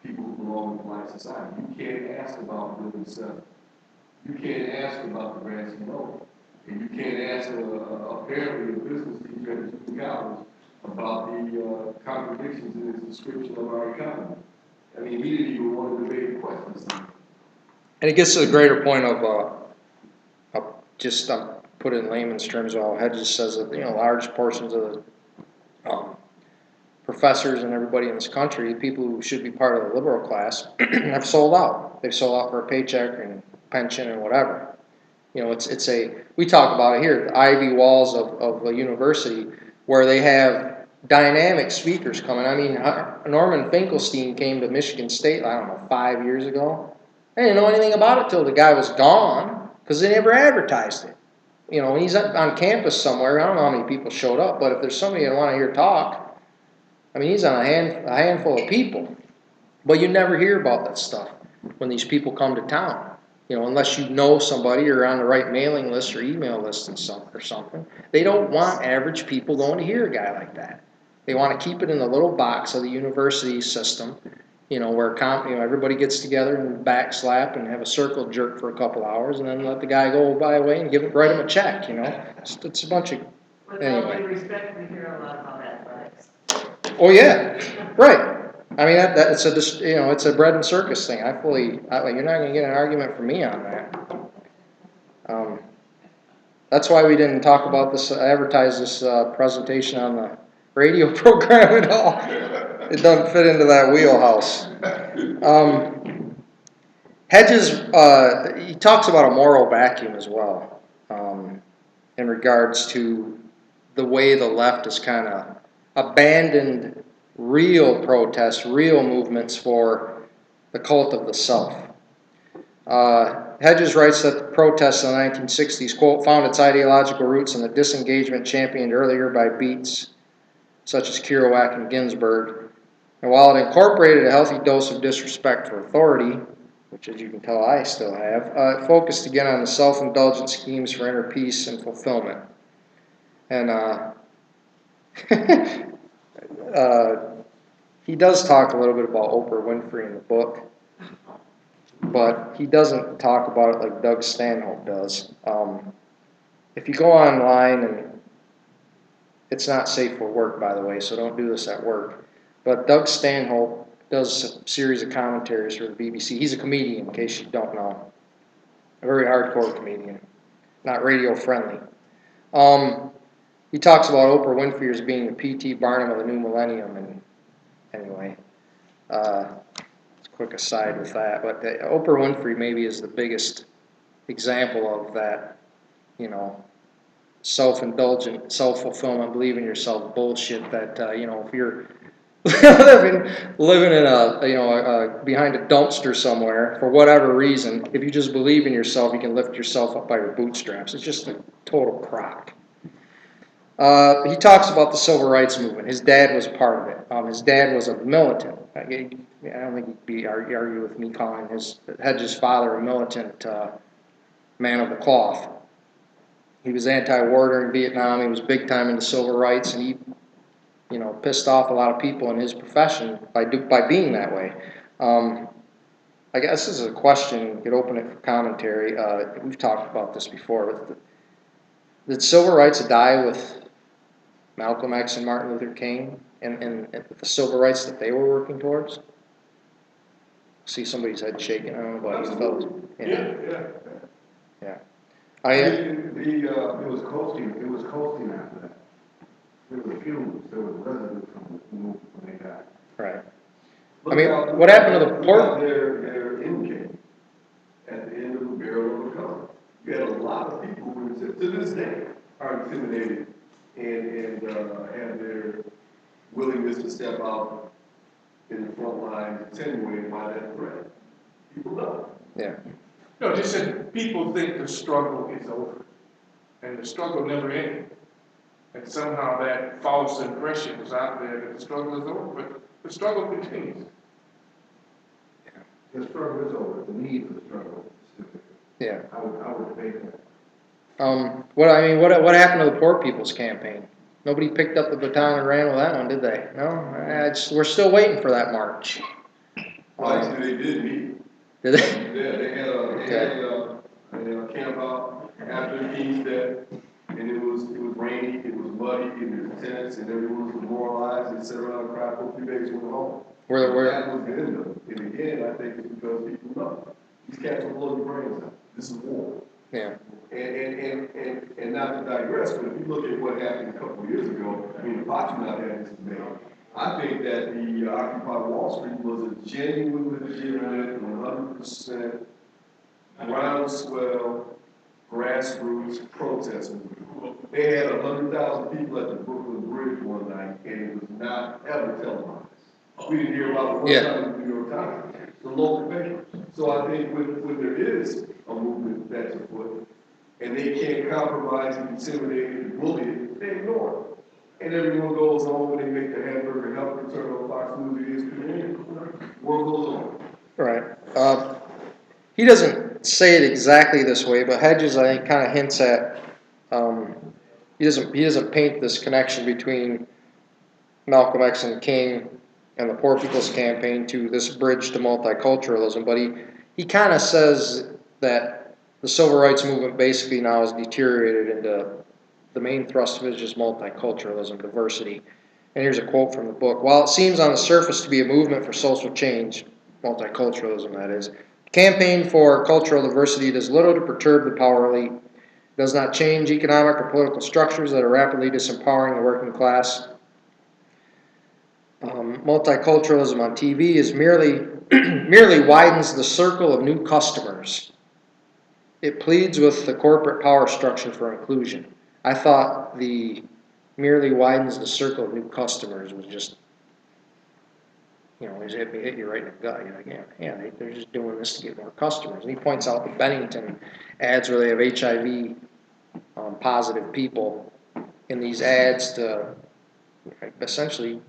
people who belong in polite society. You can't ask about building 7. You can't ask about the grassy knoll. And you can't ask apparently a business teacher at the college about the contradictions in his description of our economy. I mean, he didn't even want to debate the questions. And it gets to the greater point of just put it in layman's terms. All Hedges says that, you know, large portions of the professors and everybody in this country, the people who should be part of the liberal class, have sold out. They've sold out for a paycheck and pension and whatever. You know, we talk about it here, the ivy walls of a university where they have dynamic speakers coming. I mean, Norman Finkelstein came to Michigan State, I don't know, 5 years ago. I didn't know anything about it till the guy was gone because they never advertised it. You know, when he's on campus somewhere, I don't know how many people showed up, but if there's somebody that want to hear talk, I mean, he's on a handful of people. But you never hear about that stuff when these people come to town. You know, unless you know somebody or on the right mailing list or email list or something. They don't want average people going to hear a guy like that. They want to keep it in the little box of the university system, you know, where everybody gets together and backslap and have a circle jerk for a couple hours and then let the guy go by away and write him a check, you know. It's a bunch of... With all due respect, we hear a lot about athletics. Oh, yeah. Right. I mean, it's a bread and circus thing. You're not going to get an argument from me on that. That's why we didn't talk about this, advertise this presentation on the radio program at all. It doesn't fit into that wheelhouse. Hedges, he talks about a moral vacuum as well, in regards to the way the left has kind of abandoned real protests, real movements for the cult of the self. Hedges writes that the protests in the 1960s, quote, found its ideological roots in the disengagement championed earlier by beats such as Kerouac and Ginsberg And while it incorporated a healthy dose of disrespect for authority, which as you can tell I still have, it focused again on the self-indulgent schemes for inner peace and fulfillment. And he does talk a little bit about Oprah Winfrey in the book, but he doesn't talk about it like Doug Stanhope does. If you go online, and it's not safe for work, by the way, so don't do this at work, but Doug Stanhope does a series of commentaries for the BBC. He's a comedian, in case you don't know. A very hardcore comedian, not radio friendly. He talks about Oprah Winfrey as being the P.T. Barnum of the new millennium, and anyway, it's a quick aside with that. But Oprah Winfrey maybe is the biggest example of that, you know, self-indulgent, self-fulfillment, believe in yourself bullshit that, you know, if you're living in behind a dumpster somewhere for whatever reason, if you just believe in yourself, you can lift yourself up by your bootstraps. It's just a total crock. He talks about the civil rights movement. His dad was part of it. His dad was a militant. I don't think he'd argue with me calling Hedges' father a militant man of the cloth. He was anti-war during Vietnam. He was big time into civil rights, and he, you know, pissed off a lot of people in his profession by being that way. I guess this is a question. You could open it for commentary. We've talked about this before. Did civil rights die with Malcolm X and Martin Luther King and the civil rights that they were working towards? See somebody's head shaking. I don't know about you fellas. Yeah. It was coasting. It was coasting after that. There was fumes. There was residue from the movement when they died. Right. I mean, what happened to the port? Their intake at the end of the barrel of a gun. You had a lot of people who, to this day, are intimidated and have their willingness to step out in the front line attenuated by that threat. People know. Yeah. No, just that people think the struggle is over, and the struggle never ended. And somehow that false impression is out there that the struggle is over, but the struggle continues. The struggle is over. The need for the struggle is still there. Yeah. I would debate that. What happened to the Poor People's Campaign? Nobody picked up the baton and ran with that one, did they? No? We're still waiting for that march. Well, actually, they did meet. Did they? Yeah, they had a camp out after the King's death, and it was rainy, it was muddy, it was tense, and everyone was demoralized. They sat around and cried for a few days and went home. That was the end of it. And again, I think it's because people know these cats will blow your brains out. This is war. Yeah. And not to digress, but if you look at what happened a couple of years ago, I mean, the Botchnut had this debate. I think that the Occupy Wall Street was a genuine, legitimate, 100% groundswell, grassroots protest movement. They had 100,000 people at the Brooklyn Bridge one night, and it was not ever televised. We didn't hear about it one time in the New York Times, the local paper. So I think when there is a movement that's afoot, and they can't compromise and intimidate and bully it, they ignore it. And everyone goes on when they make the hamburger help turn on Fox News, ESPN. World goes on. Right. He doesn't say it exactly this way, but Hedges, I think, kind of hints at. He doesn't paint this connection between Malcolm X and King and the Poor People's Campaign to this bridge to multiculturalism, but he kind of says that the civil rights movement basically now has deteriorated into the main thrust of it is just multiculturalism, diversity. And here's a quote from the book. While it seems on the surface to be a movement for social change, multiculturalism that is, the campaign for cultural diversity does little to perturb the power elite, does not change economic or political structures that are rapidly disempowering the working class. Multiculturalism on TV is merely widens the circle of new customers. It pleads with the corporate power structure for inclusion. I thought the merely widens the circle of new customers was just, you know, hit you right in the gut. You're like, yeah, they're just doing this to get more customers. And he points out the Bennington ads where they have HIV positive people in these ads to essentially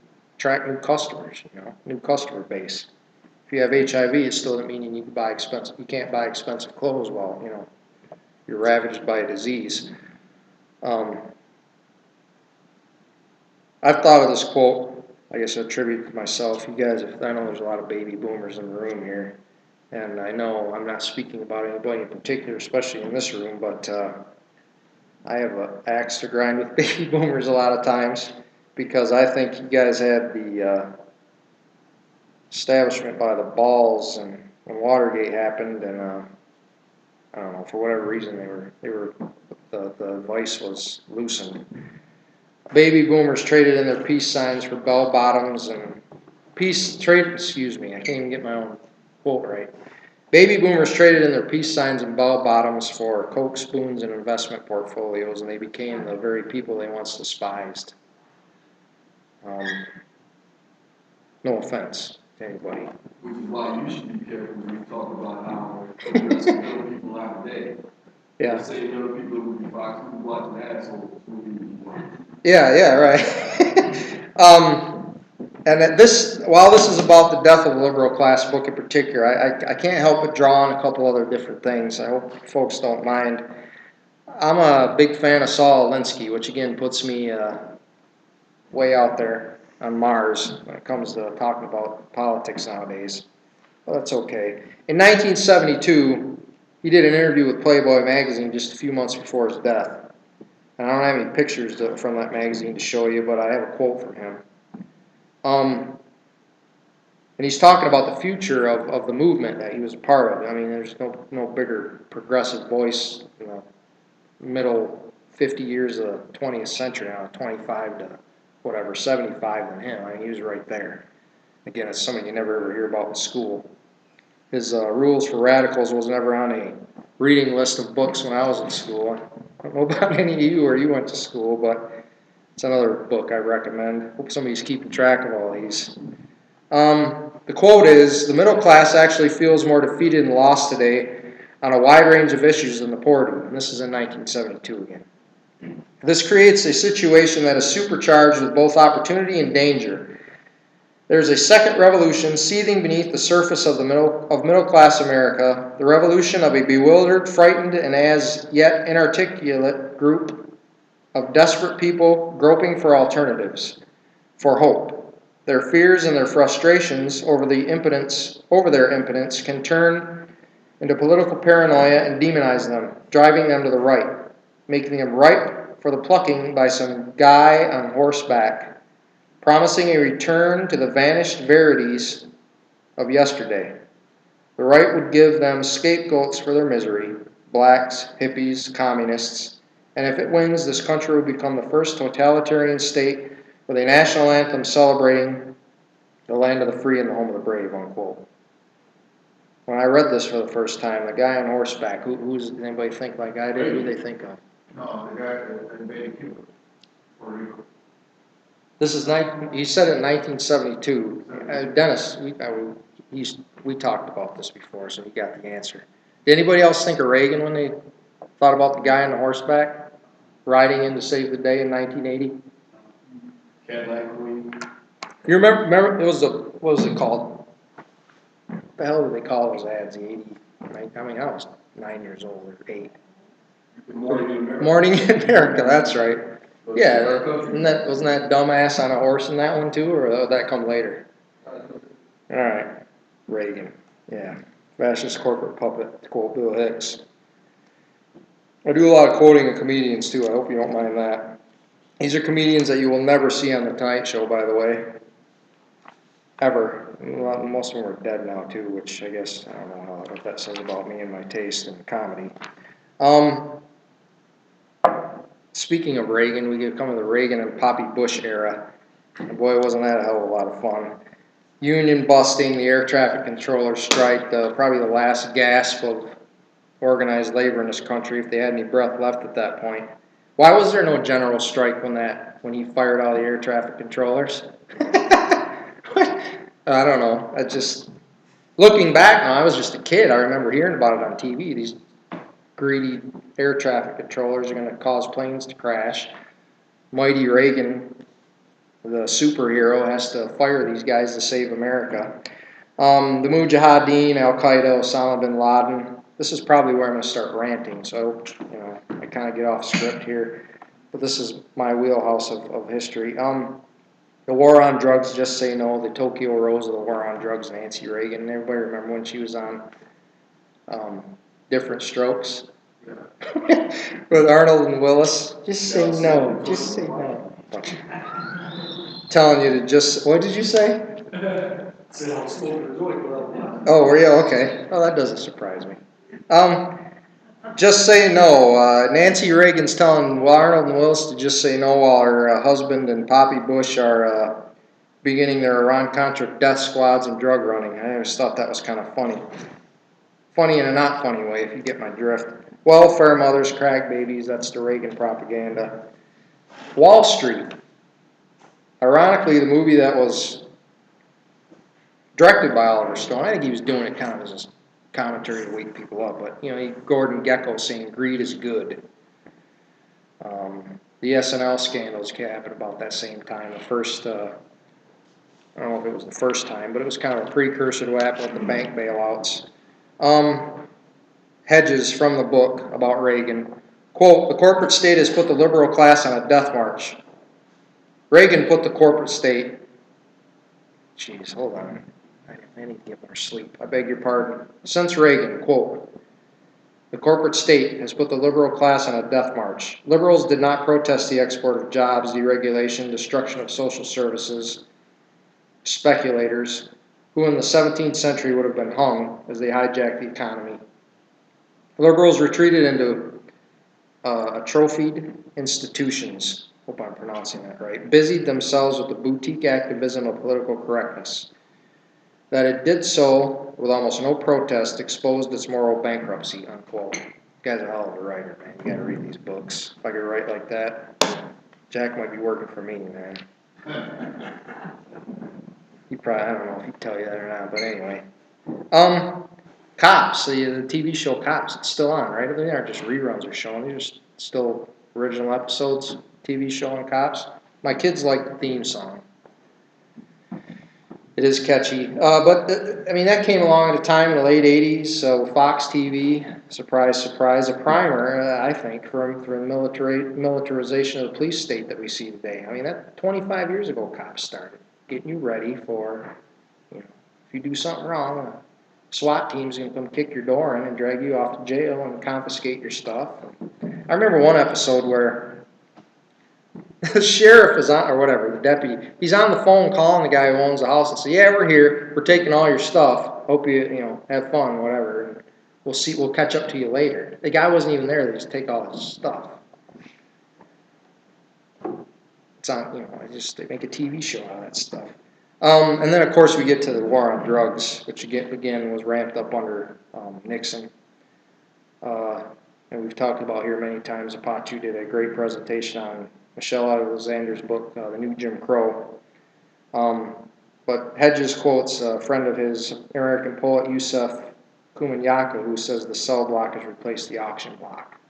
attract new customers, new customer base. If you have HIV, it still doesn't mean you need to buy expensive, you can't buy expensive clothes while, you're ravaged by a disease. I've thought of this quote, I guess I attribute it to myself. You guys, I know there's a lot of baby boomers in the room here, and I know I'm not speaking about anybody in particular, especially in this room, but I have an axe to grind with baby boomers a lot of times, because I think you guys had the establishment by the balls, and when Watergate happened, and I don't know, for whatever reason the vice was loosened. Baby boomers traded in their peace signs for bell bottoms and I can't even get my own quote right. Baby boomers traded in their peace signs and bell bottoms for Coke spoons and investment portfolios, and they became the very people they once despised. No offense to anybody. Which is why you should be careful when you talk about how there's young people out today. Yeah. Say young people who be watching assholes. Yeah, right. And while this is about the death of the liberal class book in particular, I can't help but draw on a couple other different things. I hope folks don't mind. I'm a big fan of Saul Alinsky, which again puts me way out there on Mars when it comes to talking about politics nowadays. Well, that's okay. In 1972, he did an interview with Playboy magazine just a few months before his death. And I don't have any pictures from that magazine to show you, but I have a quote from him. And he's talking about the future of the movement that he was a part of. I mean, there's no bigger progressive voice in the middle 50 years of the 20th century now, 25 to whatever, 75 than him. I mean, he was right there. Again, it's something you never ever hear about in school. His Rules for Radicals was never on a reading list of books when I was in school. I don't know about any of you where you went to school, but it's another book I recommend. Hope somebody's keeping track of all these. The quote is, "The middle class actually feels more defeated and lost today on a wide range of issues than the poor do." And this is in 1972 again. "This creates a situation that is supercharged with both opportunity and danger. There is a second revolution seething beneath the surface of middle class America, the revolution of a bewildered, frightened, and as yet inarticulate group of desperate people groping for alternatives, for hope. Their fears and their frustrations over their impotence can turn into political paranoia and demonize them, driving them to the right, making them ripe for the plucking by some guy on horseback, promising a return to the vanished verities of yesterday. The right would give them scapegoats for their misery, blacks, hippies, communists, and if it wins, this country will become the first totalitarian state with a national anthem celebrating the land of the free and the home of the brave," unquote. When I read this for the first time, the guy on horseback, who's anybody think like I did? Who do they think of? No, the guy that invaded Cuba, Puerto Rico. This is he said it in 1972. Dennis, we talked about this before, so he got the answer. Did anybody else think of Reagan when they thought about the guy on the horseback riding in to save the day in 1980? Cadillac Queen. You remember it was what was it called? What the hell did they call those ads? The 80. I mean, I was 9 years old or 8. Morning in America. Morning in America. That's right. Yeah, wasn't that dumbass on a horse in that one too, or did that come later? All right, Reagan. Yeah, fascist corporate puppet. To quote Bill Hicks. I do a lot of quoting of comedians too. I hope you don't mind that. These are comedians that you will never see on the Tonight Show, by the way. Ever. Most of them are dead now too, which I guess I don't know what that says about me and my taste in comedy. Speaking of Reagan, we come to the Reagan and Poppy Bush era. And boy, wasn't that a hell of a lot of fun. Union busting, the air traffic controller strike, probably the last gasp of organized labor in this country, if they had any breath left at that point. Why was there no general strike when he fired all the air traffic controllers? I don't know. Looking back now, I was just a kid. I remember hearing about it on TV. These greedy air traffic controllers are going to cause planes to crash. Mighty Reagan the superhero, has to fire these guys to save America. The Mujahideen, Al-Qaeda, Osama bin Laden. This is probably where I'm going to start ranting, so I kind of get off script here. But this is my wheelhouse of history. The war on drugs, Just Say No, the Tokyo Rose of the war on drugs, Nancy Reagan. Everybody remember when she was on Different Strokes? With Arnold and Willis? Just say no, just say no. Telling you to just, what did you say? Oh, were you? Okay. Oh, that doesn't surprise me. Just say no. Nancy Reagan's telling Arnold and Willis to just say no while her husband and Poppy Bush are beginning their Iran-Contra death squads and drug running. I always thought that was kind of funny. Funny in a not funny way, if you get my drift. Welfare mothers, crack babies, that's the Reagan propaganda. Wall Street. Ironically, the movie that was directed by Oliver Stone, I think he was doing it kind of as a commentary to wake people up, but Gordon Gekko saying greed is good. The SNL scandals happened about that same time. The first, I don't know if it was the first time, but it was kind of a precursor to what happened with the bank bailouts. Hedges from the book about Reagan. Quote, the corporate state has put the liberal class on a death march. Reagan put the corporate state, geez, hold on. I need to get more sleep. I beg your pardon. Since Reagan, quote, the corporate state has put the liberal class on a death march. Liberals did not protest the export of jobs, deregulation, destruction of social services, speculators, who in the 17th century would have been hung as they hijacked the economy. Liberals retreated into atrophied institutions, hope I'm pronouncing that right, busied themselves with the boutique activism of political correctness. That it did so with almost no protest exposed its moral bankruptcy, unquote. This guy's a hell of a writer, man. You gotta read these books. If I could write like that, Jack might be working for me, man. He probably, I don't know if he'd tell you that or not, but anyway. Cops, the TV show Cops, it's still on, right? They aren't just reruns they're showing, they're just still original episodes, TV show on Cops. My kids like the theme song. It is catchy. But that came along at a time in the late 80s, so Fox TV, surprise, surprise, a primer, I think, for the militarization of the police state that we see today. That 25 years ago Cops started, getting you ready for, if you do something wrong, a SWAT team's going to come kick your door in and drag you off to jail and confiscate your stuff. I remember one episode where the sheriff is on, or whatever, the deputy, he's on the phone calling the guy who owns the house and say, yeah, we're here, we're taking all your stuff, hope you, have fun, whatever, and we'll catch up to you later. The guy wasn't even there, they just take all his stuff. It's on, they make a TV show out of that stuff. And then, of course, we get to the war on drugs, which again was ramped up under Nixon. And we've talked about here many times. Apache did a great presentation on Michelle Alexander's book, The New Jim Crow. But Hedges quotes a friend of his, American poet Yusef Kumanyaka, who says the cell block has replaced the auction block.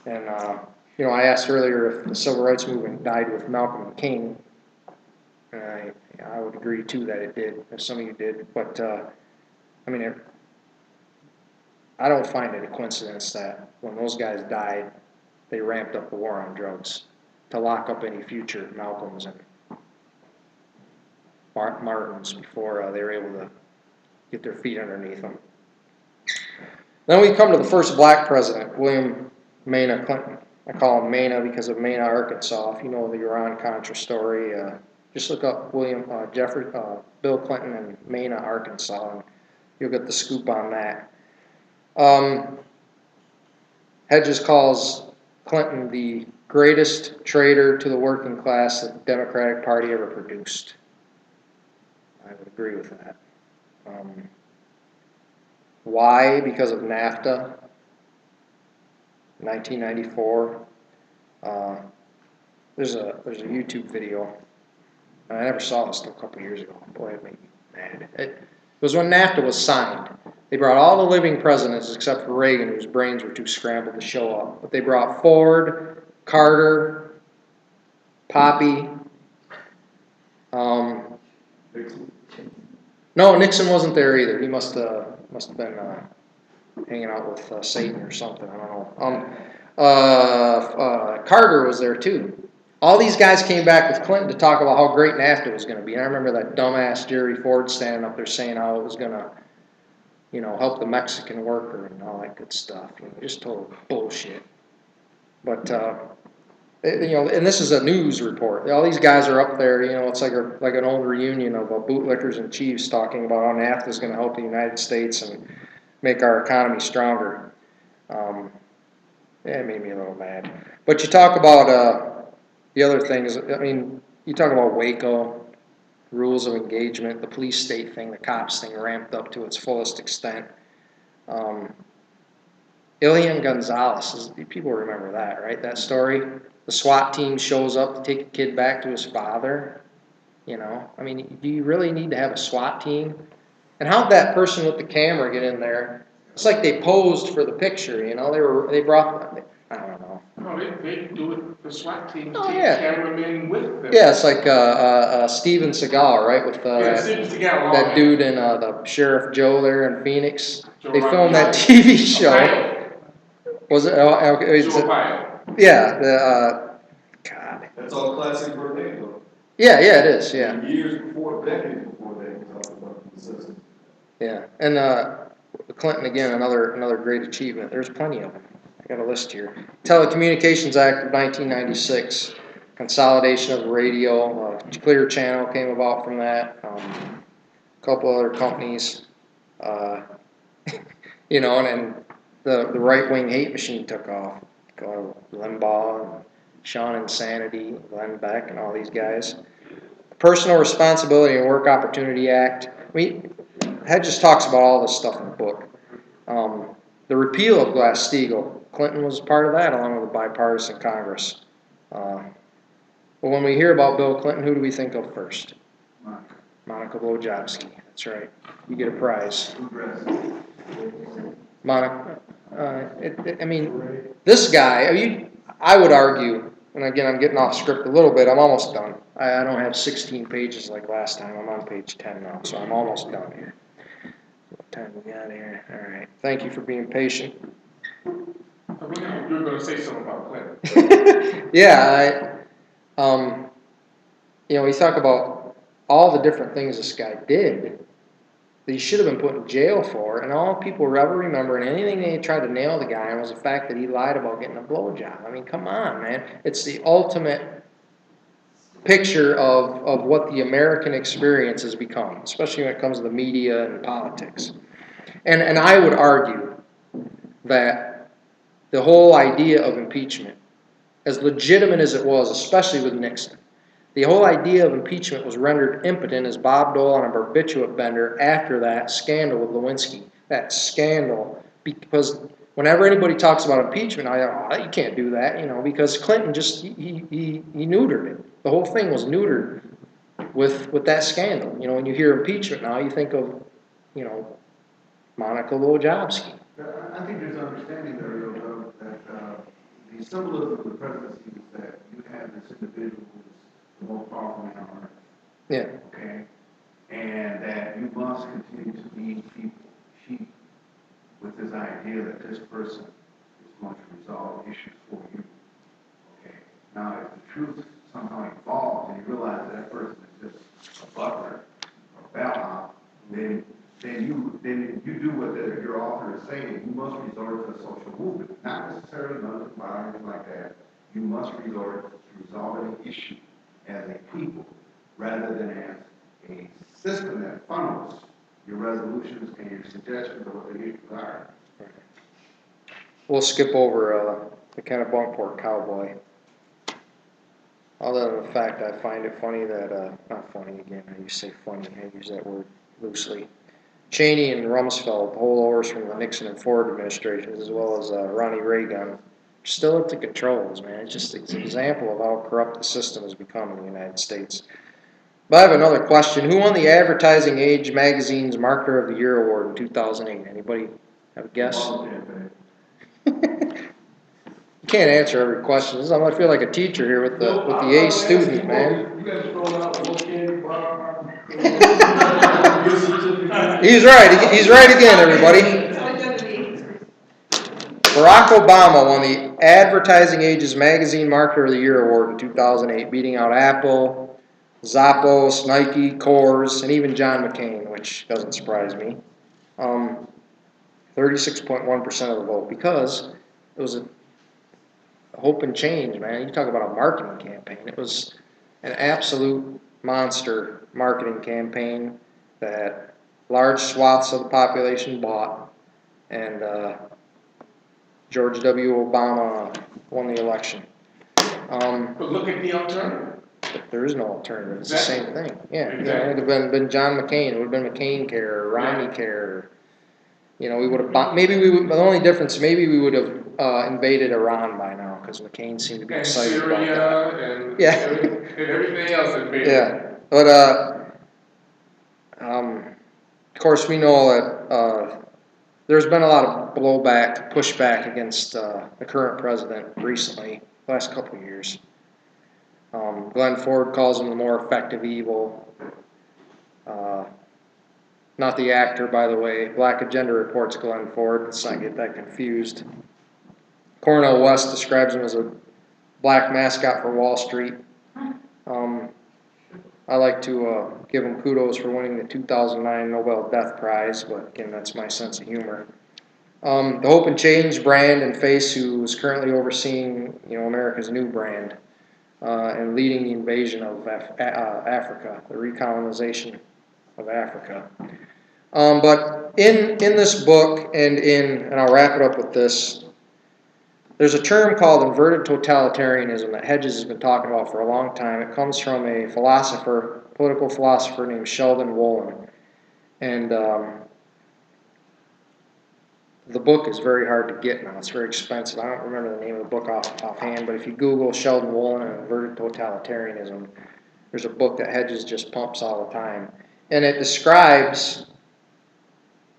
And, I asked earlier if the civil rights movement died with Malcolm and King. And I would agree, too, that it did, if some of you did. But, I don't find it a coincidence that when those guys died, they ramped up the war on drugs to lock up any future Malcolms and Martins before they were able to get their feet underneath them. Then we come to the first black president, William Mena Clinton. I call him Mena because of Mena, Arkansas. If you know the Iran-Contra story, just look up Bill Clinton and Mena, Arkansas, and you'll get the scoop on that. Hedges calls Clinton the greatest traitor to the working class that the Democratic Party ever produced. I would agree with that. Why? Because of NAFTA, 1994. There's a YouTube video. I never saw this until a couple years ago. Boy, it made me mad. It was when NAFTA was signed. They brought all the living presidents except for Reagan, whose brains were too scrambled to show up. But they brought Ford, Carter, Poppy. No, Nixon wasn't there either. He must have been hanging out with Satan or something. I don't know. Carter was there too. All these guys came back with Clinton to talk about how great NAFTA was going to be. And I remember that dumbass Jerry Ford standing up there saying how it was going to, help the Mexican worker and all that good stuff. Just total bullshit. But and this is a news report. All these guys are up there. It's like an old reunion of bootlickers and chiefs talking about how NAFTA is going to help the United States and make our economy stronger. It made me a little mad. But you talk about the other things. I mean, you talk about Waco, rules of engagement, the police state thing, the cops thing ramped up to its fullest extent. Ilian Gonzalez, people remember that, right? That story. The SWAT team shows up to take a kid back to his father. I mean, do you really need to have a SWAT team? And how'd that person with the camera get in there? It's like they posed for the picture, They brought, I don't know. No, they do it. The SWAT teams Oh, take yeah. cameramen with them. Yeah, it's like Steven Seagal, right? With Steven Seagal, that dude and the Sheriff Joe there in Phoenix. Joe They filmed that Arpaio. TV show. Arpaio. Was it? Joe Arpaio. Yeah. God. That's all classic verbatim, though. Yeah, it is. Yeah. Years before, decades before that, he talked about the system. Yeah, and Clinton again, another great achievement. There's plenty of them. I got a list here. Telecommunications Act of 1996, consolidation of radio, Clear Channel came about from that. A couple other companies, and then the right-wing hate machine took off. Limbaugh, and Sean Insanity, Glenn Beck, and all these guys. Personal Responsibility and Work Opportunity Act. Hedges talks about all this stuff in the book. The repeal of Glass-Steagall. Clinton was part of that, along with a bipartisan Congress. But when we hear about Bill Clinton, who do we think of first? Monica Blowjobski. That's right. You get a prize. Monica. This guy. I would argue, and again, I'm getting off script a little bit. I'm almost done. I don't have 16 pages like last time. I'm on page 10 now, so I'm almost done here. What time we got here? All right. Thank you for being patient. You're going to say something about Clinton. Yeah. We talk about all the different things this guy did that he should have been put in jail for, and all people ever remember, and anything they tried to nail the guy on was the fact that he lied about getting a blowjob. I mean, come on, man. It's the ultimate picture of what the American experience has become, especially when it comes to the media and politics. And I would argue that the whole idea of impeachment, as legitimate as it was, especially with Nixon, the whole idea of impeachment was rendered impotent as Bob Dole on a barbiturate bender after that scandal with Lewinsky. That scandal, because whenever anybody talks about impeachment, I go, oh, you can't do that, because Clinton just, he neutered it. The whole thing was neutered with that scandal. When you hear impeachment now, you think of, Monica Blowjobski. I think there's an understanding there, though, that the symbolism of the presidency is that you have this individual who's the most powerful man on earth. Yeah. Okay? And that you must continue to lead people, sheep, with this idea that this person is going to resolve issues for you. Okay? Now, if the truth somehow evolves and you realize that person is just a butler or a bellhop, then you do what your author is saying. You must resort to a social movement, not necessarily nothing or anything like that. You must resort to resolving an issue as a people, rather than as a system that funnels your resolutions and your suggestions of what the issues are. We'll skip over the Kennebunkport cowboy. Other than the fact I find it funny that, not funny again, I use to say funny, I use that word loosely. Cheney and Rumsfeld, holdovers from the Nixon and Ford administrations, as well as Ronnie Reagan, still at the controls, man. It's an example of how corrupt the system has become in the United States. But I have another question. Who won the Advertising Age magazine's Marketer of the Year award in 2008? Anybody have a guess? Can't answer every question. I feel like a teacher here with the A student, man. You guys throw out a little candy bar. He's right. He's right again, everybody. It's always good to be. Barack Obama won the Advertising Age's Magazine Marketer of the Year award in 2008, beating out Apple, Zappos, Nike, Coors, and even John McCain, which doesn't surprise me. 36.1% of the vote, because it was a hope and change, man. You talk about a marketing campaign. It was an absolute monster marketing campaign that large swaths of the population bought, and George W. Obama won the election. But look at the alternative. But there is no alternative. It's the Exactly. same thing. Yeah, Exactly. it would have been John McCain. It would have been McCain care or Romney care. You know, we would have bought, maybe we would, the only difference, maybe we would have invaded Iran by now, because McCain seemed to be And excited about that. Syria and, Yeah. and everything else in there. Yeah, but of course we know that there's been a lot of blowback, pushback against the current president recently, last couple of years. Glenn Ford calls him the more effective evil. Not the actor, by the way. Black Agenda reports Glenn Ford. Let's not get that confused. Cornel West describes him as a black mascot for Wall Street. I like to give him kudos for winning the 2009 Nobel Death Prize, but again, that's my sense of humor. The Hope and Change brand and face, who is currently overseeing, America's new brand and leading the invasion of Africa, the recolonization of Africa. But in this book, and I'll wrap it up with this, there's a term called inverted totalitarianism that Hedges has been talking about for a long time. It comes from a political philosopher named Sheldon Wolin. And the book is very hard to get now. It's very expensive. I don't remember the name of the book offhand, but if you Google Sheldon Wolin and inverted totalitarianism, there's a book that Hedges just pumps all the time. And it describes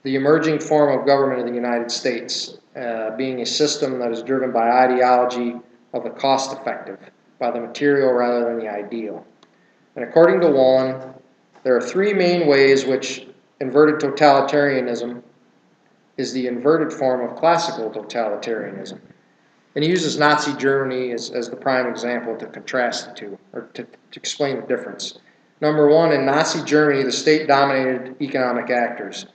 the emerging form of government in the United States, being a system that is driven by ideology of the cost-effective, by the material rather than the ideal. And according to Wolin, there are three main ways which inverted totalitarianism is the inverted form of classical totalitarianism. And he uses Nazi Germany as the prime example to contrast the two, or to explain the difference. Number one, in Nazi Germany, the state dominated economic actors.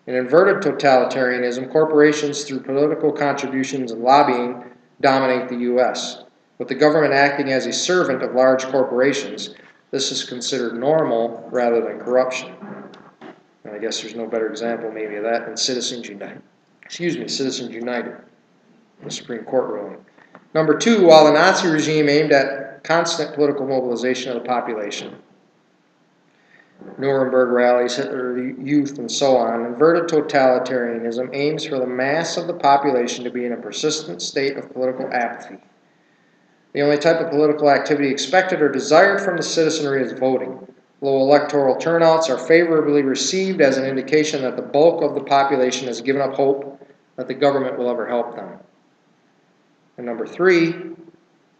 In inverted totalitarianism, corporations, through political contributions and lobbying, dominate the U.S. With the government acting as a servant of large corporations, this is considered normal rather than corruption. And I guess there's no better example maybe of that than Citizens United. Citizens United, the Supreme Court ruling. Number two, while the Nazi regime aimed at constant political mobilization of the population, Nuremberg rallies, Hitler Youth, and so on, inverted totalitarianism aims for the mass of the population to be in a persistent state of political apathy. The only type of political activity expected or desired from the citizenry is voting. Low electoral turnouts are favorably received as an indication that the bulk of the population has given up hope that the government will ever help them. And number three,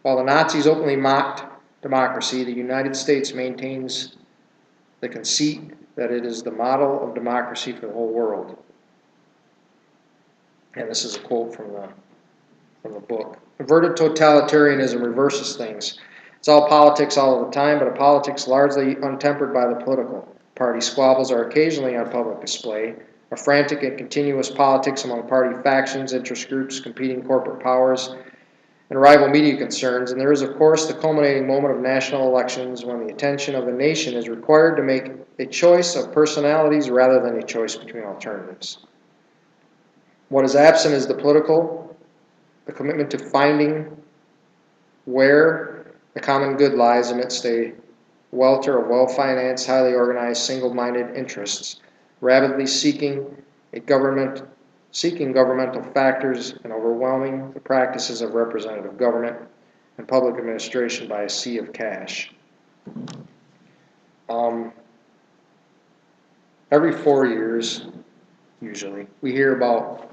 while the Nazis openly mocked democracy, the United States maintains the conceit that it is the model of democracy for the whole world. And this is a quote from the book. Inverted totalitarianism reverses things. It's all politics all of the time, but a politics largely untempered by the political. Party squabbles are occasionally on public display. A frantic and continuous politics among party factions, interest groups, competing corporate powers, and rival media concerns, and there is, of course, the culminating moment of national elections when the attention of the nation is required to make a choice of personalities rather than a choice between alternatives. What is absent is the commitment to finding where the common good lies amidst a welter of well-financed, highly organized, single-minded interests, rapidly seeking governmental factors and overwhelming the practices of representative government and public administration by a sea of cash. Every 4 years, usually, we hear about,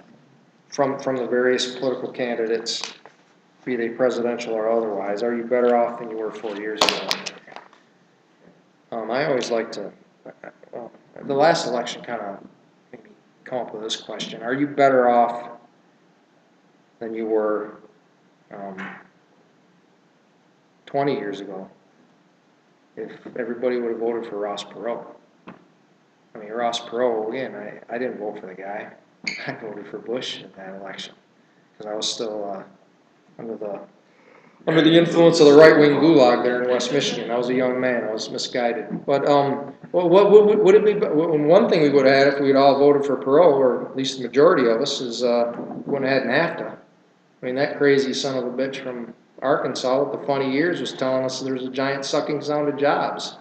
from the various political candidates, be they presidential or otherwise, are you better off than you were 4 years ago? I always like to, well, the last election kind of made me come up with this question. Are you better off than you were 20 years ago if everybody would have voted for Ross Perot? I mean, Ross Perot, again, I didn't vote for the guy. I voted for Bush in that election because I was still under the influence of the right-wing gulag there in West Michigan. I was a young man. I was misguided. But what would it be? One thing we would have had if we had all voted for Perot, or at least the majority of us, is we wouldn't have had NAFTA. I mean, that crazy son of a bitch from Arkansas with the funny ears was telling us there's a giant sucking sound of jobs.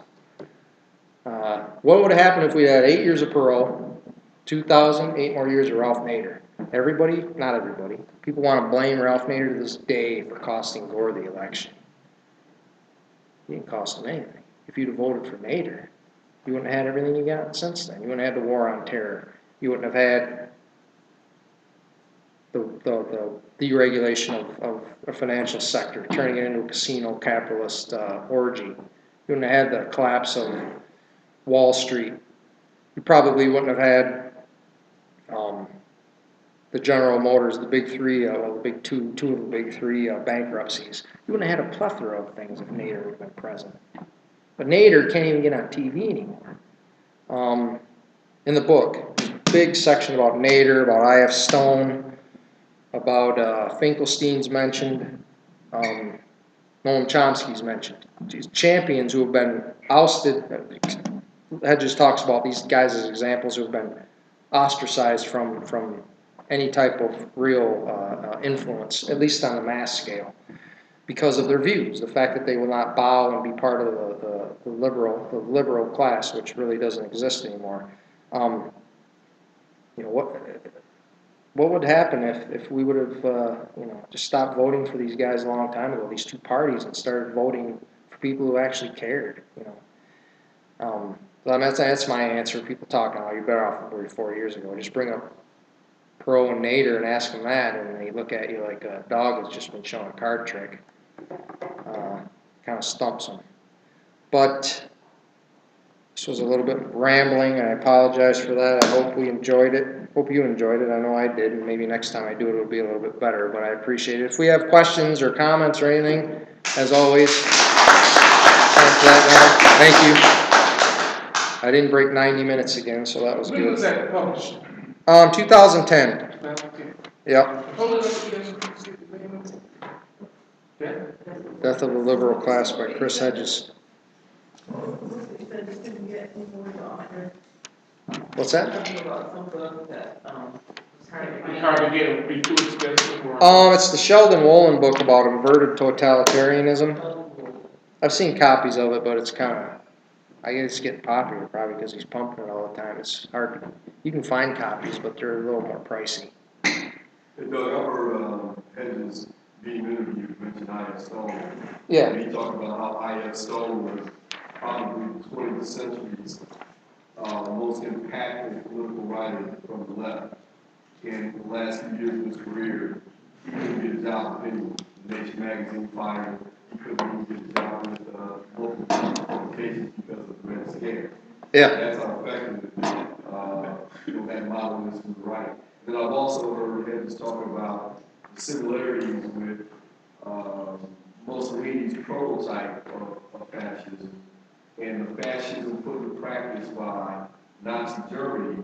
What would have happened if we had 8 years of Perot, 8 more years of Ralph Nader? Everybody, not everybody, people want to blame Ralph Nader to this day for costing Gore the election. He didn't cost him anything. If you'd have voted for Nader, you wouldn't have had everything you got since then. You wouldn't have had the war on terror. You wouldn't have had the deregulation of the financial sector, turning it into a casino capitalist orgy. You wouldn't have had the collapse of Wall Street. You probably wouldn't have had the General Motors, the big three, the big two of the big three bankruptcies. You wouldn't have had a plethora of things if Nader would have been president. But Nader can't even get on TV anymore. In the book, there's a big section about Nader, about I.F. Stone, about Finkelstein's mentioned, Noam Chomsky's mentioned. These champions who have been ousted. Hedges talks about these guys as examples who have been ostracized from any type of real influence, at least on the mass scale, because of their views. The fact that they will not bow and be part of the liberal class, which really doesn't exist anymore. What would happen if we would have just stopped voting for these guys a long time ago, these two parties, and started voting for people who actually cared? That's my answer. People talking, oh, you're better off than 4 years ago. Just bring up Perot and Nader and ask them that, and they look at you like a dog that's just been shown a card trick. Kind of stumps them. But this was a little bit rambling, and I apologize for that. I hope we enjoyed it. Hope you enjoyed it. I know I did, and maybe next time I do it, it'll be a little bit better, but I appreciate it. If we have questions or comments or anything, as always, thank you. I didn't break 90 minutes again, so that was good. When was that published? 2010. Yep. Death of the Liberal Class by Chris Hedges. What's that? It's the Sheldon Wolin book about inverted totalitarianism. I've seen copies of it, but it's kind of, I guess it's getting popular probably because he's pumping it all the time. It's hard to, you can find copies, but they're a little more pricey. Hey, Doug, I heard Hedges being interviewed mentioned I.F. Stone. Yeah. And he talked about how I.F. Stone was probably the 20th century's most impactful political writer from the left. In the last few years of his career, he couldn't get a job with any Nation magazine fired him. He couldn't even get a job with local publications because of the Red Scare. Yeah. That's how effective that model is from the right. Then I've also heard Hedges talk about the similarities with Mussolini's prototype of fascism and the fascism put into practice by Nazi Germany,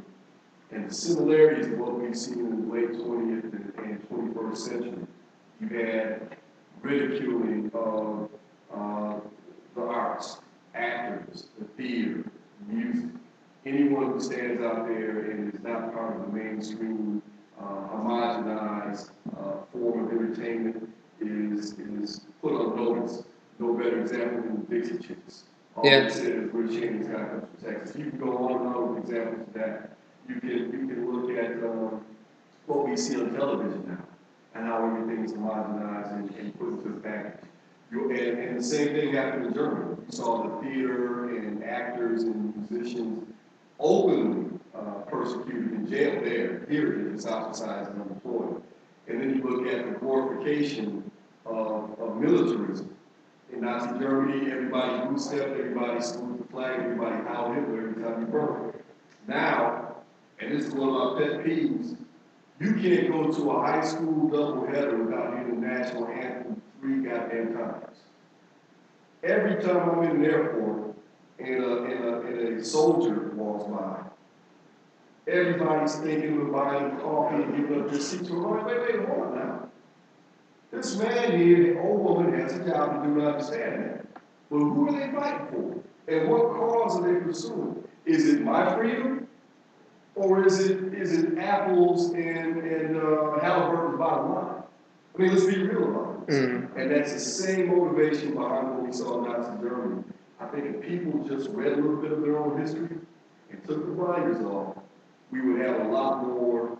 and the similarities of what we've seen in the late 20th and 21st century. You had ridiculing of the arts, actors, the theater, music. Anyone who stands out there and is not part of the mainstream, homogenized form of entertainment is put on notice. No better example than the Dixie Chicks. All they said is Rich Cheney's guy comes from Texas. You can go on and on with examples of that. You can look at what we see on television now and how everything is homogenized and put into the package. And the same thing happened in Germany. You saw the theater and actors and musicians openly persecuted in jail there, period, it's ostracized and unemployed. And then you look at the glorification of militarism. In Nazi Germany, everybody blue stepped, everybody saluted the flag, everybody howled Hitler every time you burn. Now, and this is one of my pet peeves, you can't go to a high school doubleheader without hearing the national anthem 3 goddamn times. Every time I'm in an airport and a soldier walks by, everybody's thinking of buying coffee and giving up their seats. Wait, hold on now. This man here, the old woman, has a job to do, and understand that. But who are they fighting for? And what cause are they pursuing? Is it my freedom? Or is it apples and Halliburton's bottom line? I mean, let's be real about this. And that's the same motivation behind what we saw in Nazi Germany. I think if people just read a little bit of their own history and took the blinders off, we would have a lot more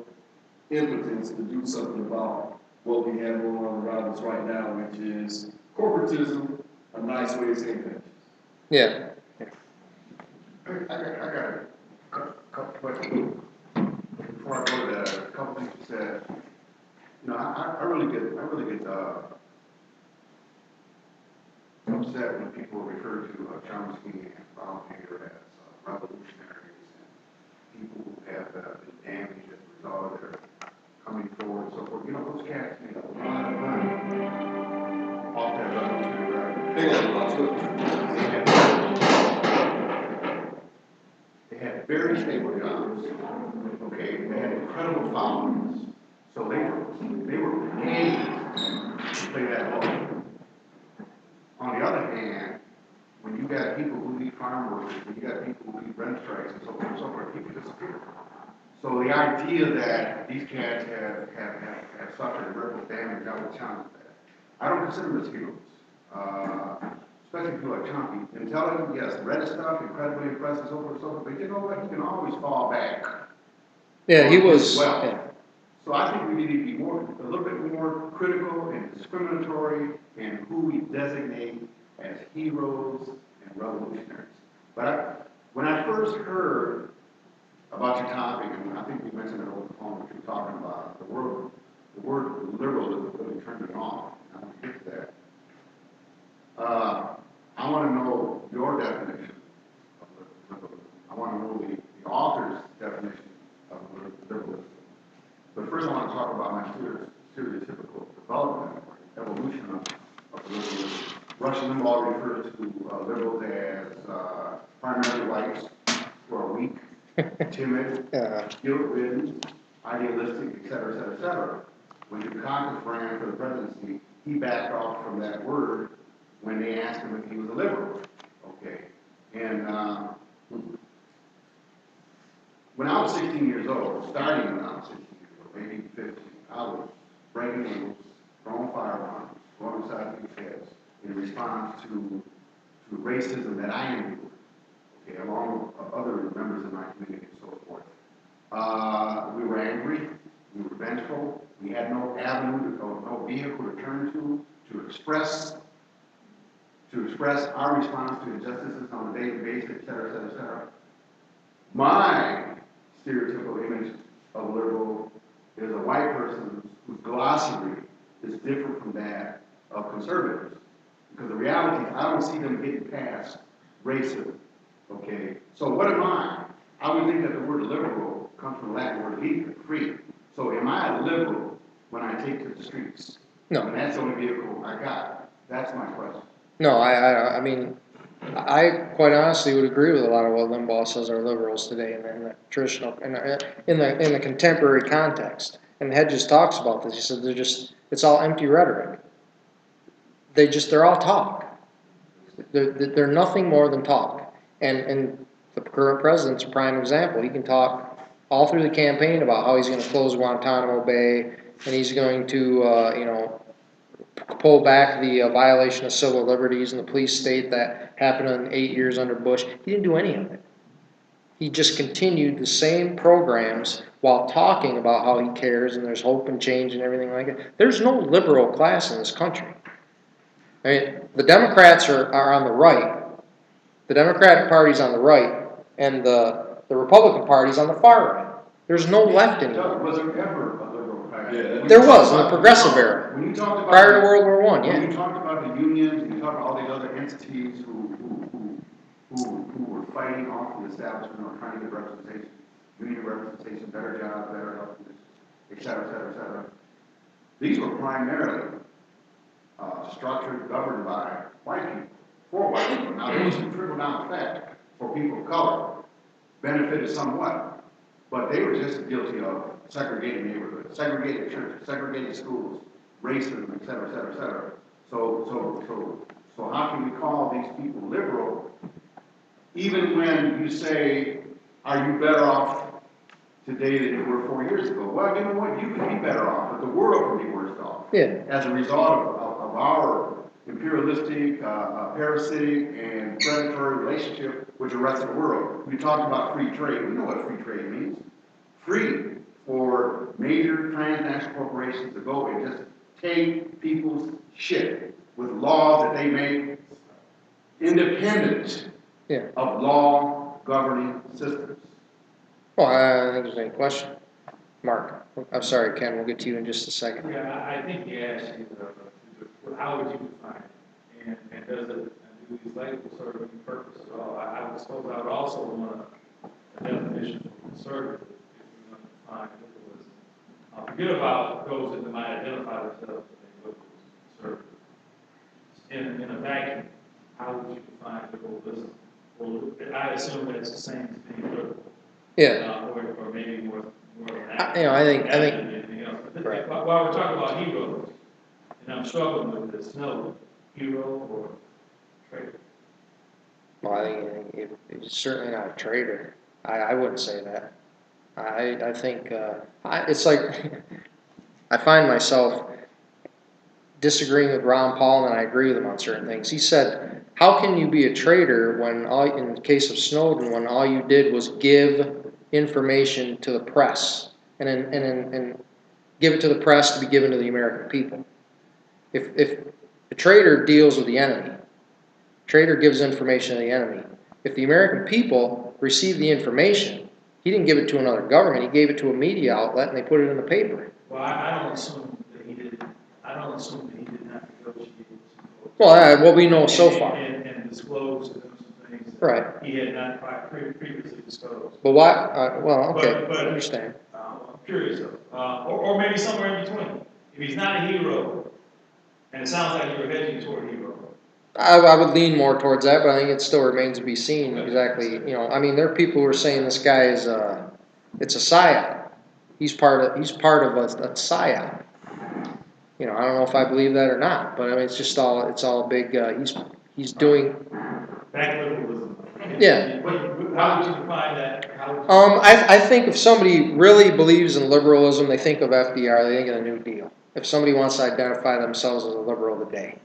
impotence to do something about what we have going on around us right now, which is corporatism, a nice way of saying things. Yeah. I got a couple questions. Before I go to that, a couple things you said. You know, I really get upset when people refer to Chomsky and Baumgartner as revolutionaries and people who have been damaged as a result of their coming forward and so forth. You know, those cats made a lot of money off that revolutionary rhetoric. They had very stable jobs. Okay, they had incredible followings. So they were paid to play that role. On the other hand, when you got people who need farm workers, when you got people who need rent strikes and so forth, people disappear. So the idea that these cats have suffered irreparable damage, I would challenge that. I don't consider them as heroes. Especially people like Chomsky. Intelligent, yes, read stuff, incredibly impressive, so forth, but you know what? You can always fall back. Yeah, he was. Well. Yeah. So I think we need to be a little bit more critical and discriminatory in who we designate as heroes and revolutionaries. But when I first heard about your topic, and I think you mentioned it over the phone, what you were talking about, the word liberalism really turned me on. I want to get to that. I want to know your definition of liberalism. I want to know the author's definition of liberalism. But first I want to talk about my stereotypical development, evolution of liberalism. Rush Limbaugh refers to liberals as primarily whites who are weak, timid, guilt-ridden, idealistic, et cetera, et cetera, et cetera. When Dukakis ran for the presidency, he backed off from that word when they asked him if he was a liberal. Okay. And when I was 16 years old, starting when I was 16 years old, maybe 15, I was breaking rules, throwing firearms, going inside people's heads in response to racism that I endured, okay, along with other members of my community and so forth. We were angry, we were vengeful, we had no avenue, no vehicle to turn to express our response to injustices on a daily basis, et cetera, et cetera, et cetera. My stereotypical image of liberal is a white person whose glossary is different from that of conservatives. Because the reality is I don't see them getting past racism. Okay? So what am I? I would think that the word liberal comes from the Latin word liber, free. So am I a liberal when I take to the streets? No. And that's the only vehicle I got. That's my question. No, I mean, I quite honestly would agree with a lot of what Limbaugh says are liberals today in the traditional, in the contemporary context. And Hedges talks about this. He said it's all empty rhetoric. They're all talk. They're nothing more than talk. And the current president's a prime example. He can talk all through the campaign about how he's going to close Guantanamo Bay and he's going to, pull back the violation of civil liberties in the police state that happened in 8 years under Bush. He didn't do any of it. He just continued the same programs while talking about how he cares and there's hope and change and everything like that. There's no liberal class in this country. I mean, the Democrats are on the right. The Democratic Party's on the right, and the Republican Party's on the far right. There's no left anymore. Was there ever a liberal class Yeah. There was in the progressive era, When you talk about prior to World War I, when yeah. you talk about the unions, and you talk about all these other entities who were fighting off the establishment or trying to get representation, union representation, better jobs, better health conditions, et cetera, et cetera, et cetera. These were primarily structured, governed by white people, for white people. Now, there was some trickle-down effect for people of color, benefited somewhat, but they were just guilty of segregated neighborhoods, segregated churches, segregated schools, racism, et cetera, et cetera, et cetera. So how can we call these people liberal, even when you say, are you better off today than you were 4 years ago? Well, you know what? You could be better off, but the world could be worse off. Yeah. As a result of our imperialistic, parasitic, and predatory relationship with the rest of the world. We talked about free trade. We know what free trade means. Free for major transnational corporations to go and just take people's shit with laws that they make independent Yeah. of law governing systems. Well, I don't think there's any question. Mark, I'm sorry, Ken, we'll get to you in just a second. Yeah, I think he asked you, how would you define it? And does it, do these labels serve any purpose at all? I would suppose I would also want a definition for conservative, if you're going to define liberalism. Forget about those that might identify themselves as liberals and conservatives. In a vacuum, how would you define liberalism? Well, I assume that it's the same as being liberal. Yeah. Or maybe more I think, anything else. Right. While we're talking about heroes, and I'm struggling with this, no, hero or traitor? well, I think it's certainly not a traitor. I wouldn't say that. I think, it's like, I find myself disagreeing with Ron Paul, and I agree with him on certain things. He said, how can you be a traitor when in the case of Snowden, when all you did was give information to the press and give it to the press to be given to the American people? If the traitor deals with the enemy, traitor gives information to the enemy. If the American people receive the information, he didn't give it to another government, he gave it to a media outlet and they put it in the paper. Well, I don't assume that he did. I don't assume that he did not negotiate with some folks. Well, what we know so far. And disclose to them some things that Right. he had not previously disclosed. But why? Well, okay, But I understand. I'm curious though, or maybe somewhere in between. If he's not a hero, and it sounds like you're hedging toward a hero. I would lean more towards that, but I think it still remains to be seen exactly. I mean, there are people who are saying this guy is it's a psyop. He's part of a psyop. I don't know if I believe that or not, but I mean, it's all big. He's doing. Back liberalism. Yeah. How would you define that? I think if somebody really believes in liberalism, they think of FDR, they think of the New Deal. If somebody wants to identify themselves as a liberal today,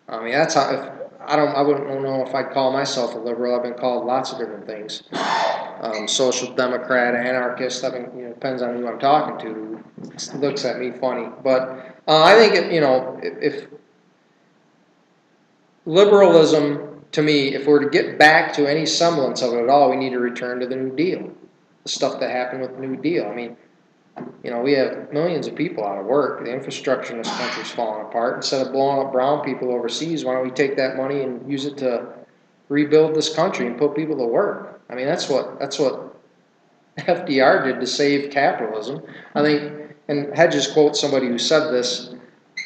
I mean, that's how. I wouldn't know if I'd call myself a liberal. I've been called lots of different things. Social democrat, anarchist. I mean, depends on who I'm talking to. Looks at me funny, but I think if liberalism, to me, if we're to get back to any semblance of it at all, we need to return to the New Deal, the stuff that happened with the New Deal. I mean, we have millions of people out of work. The infrastructure in this country is falling apart. Instead of blowing up brown people overseas, why don't we take that money and use it to rebuild this country and put people to work? I mean, that's what FDR did to save capitalism. I think, and Hedges quotes somebody who said this.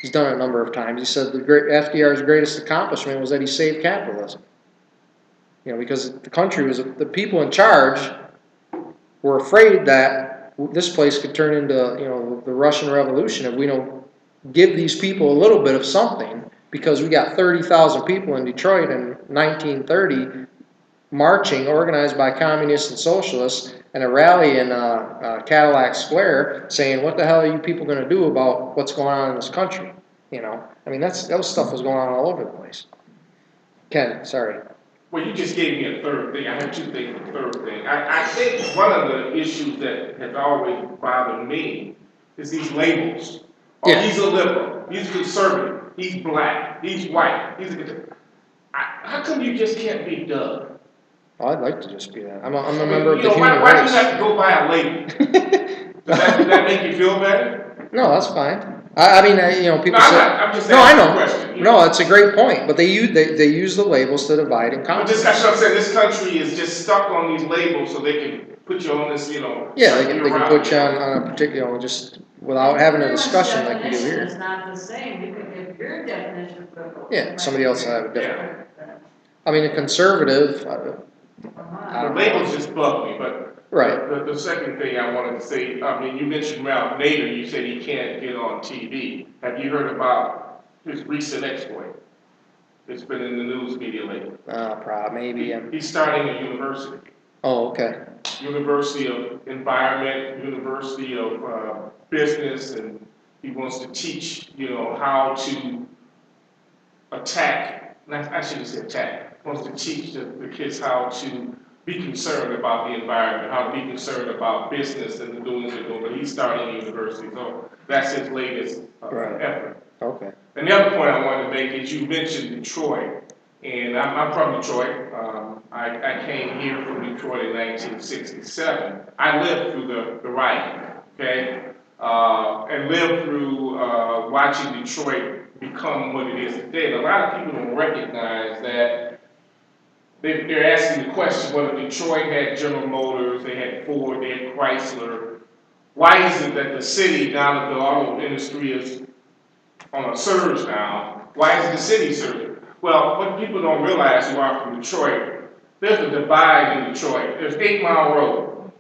He's done it a number of times. He said FDR's greatest accomplishment was that he saved capitalism. Because the country the people in charge were afraid that this place could turn into, the Russian Revolution if we don't give these people a little bit of something, because we got 30,000 people in Detroit in 1930 marching, organized by communists and socialists, and a rally in Cadillac Square saying, what the hell are you people going to do about what's going on in this country? I mean, that stuff was going on all over the place. Ken, sorry. Well, you just gave me a third thing. I have two things. The third thing. I think one of the issues that has always bothered me is these labels. Oh, Yeah. He's a liberal. He's a conservative. He's black. He's white. How come you just can't be Doug? Oh, I'd like to just be that. I'm a member of the human why do race. you have to go by a label? Does that make you feel better? No, that's fine. I mean, you know, people No, I'm say. not, I'm just No, I asking a know. question. No, it's a great point. But they use the labels to divide and But conquer. that's what I'm saying, this country is just stuck on these labels so they can put you on this, Yeah, circle they can around, put you on a particular, you know, just without having a discussion like we do Definition is here. not the same, you could give your definition of. Yeah, somebody else will have a different. Yeah. I mean, a conservative. I The don't know. labels just bug me, but. Right. The second thing I wanted to say, I mean, you mentioned Ralph Nader, you said he can't get on TV. Have you heard about his recent exploit? It's been in the news media lately. Maybe. He's starting a university. Oh, okay. University of Environment, University of Business, and he wants to teach, how to attack, I shouldn't say attack, wants to teach the kids how to be concerned about the environment, how to be concerned about business and the doings they're doing, but he's starting a university, so that's his latest effort. Okay. And the other point I wanted to make is you mentioned Detroit, and I'm from Detroit. I came here from Detroit in 1967. I lived through the riot, okay? And lived through watching Detroit become what it is today. And a lot of people don't recognize that they're asking the question, well, if Detroit had General Motors, they had Ford, they had Chrysler, why is it that the city, now that the auto industry is on a surge now, why is the city surging? Well, what people don't realize who are from Detroit, there's a divide in Detroit. There's 8 Mile Road.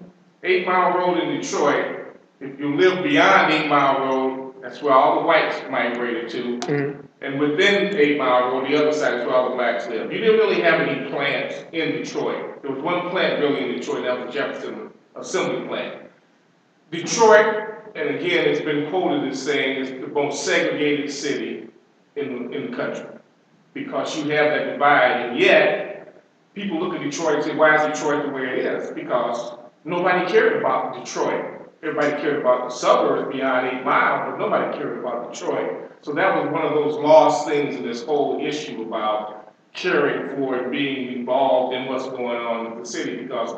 8 Mile Road in Detroit, if you live beyond 8 Mile Road, that's where all the whites migrated to. Mm-hmm. And within 8 Mile Road, the other side is where all the blacks live. You didn't really have any plants in Detroit. There was one plant really in Detroit, that was Jefferson Assembly Plant. Detroit, and again, it's been quoted as saying it's the most segregated city in the country because you have that divide, and yet people look at Detroit and say, why is Detroit the way it is? Because nobody cared about Detroit. Everybody cared about the suburbs beyond 8 Mile, but nobody cared about Detroit. So that was one of those lost things in this whole issue about caring for and being involved in what's going on in the city, because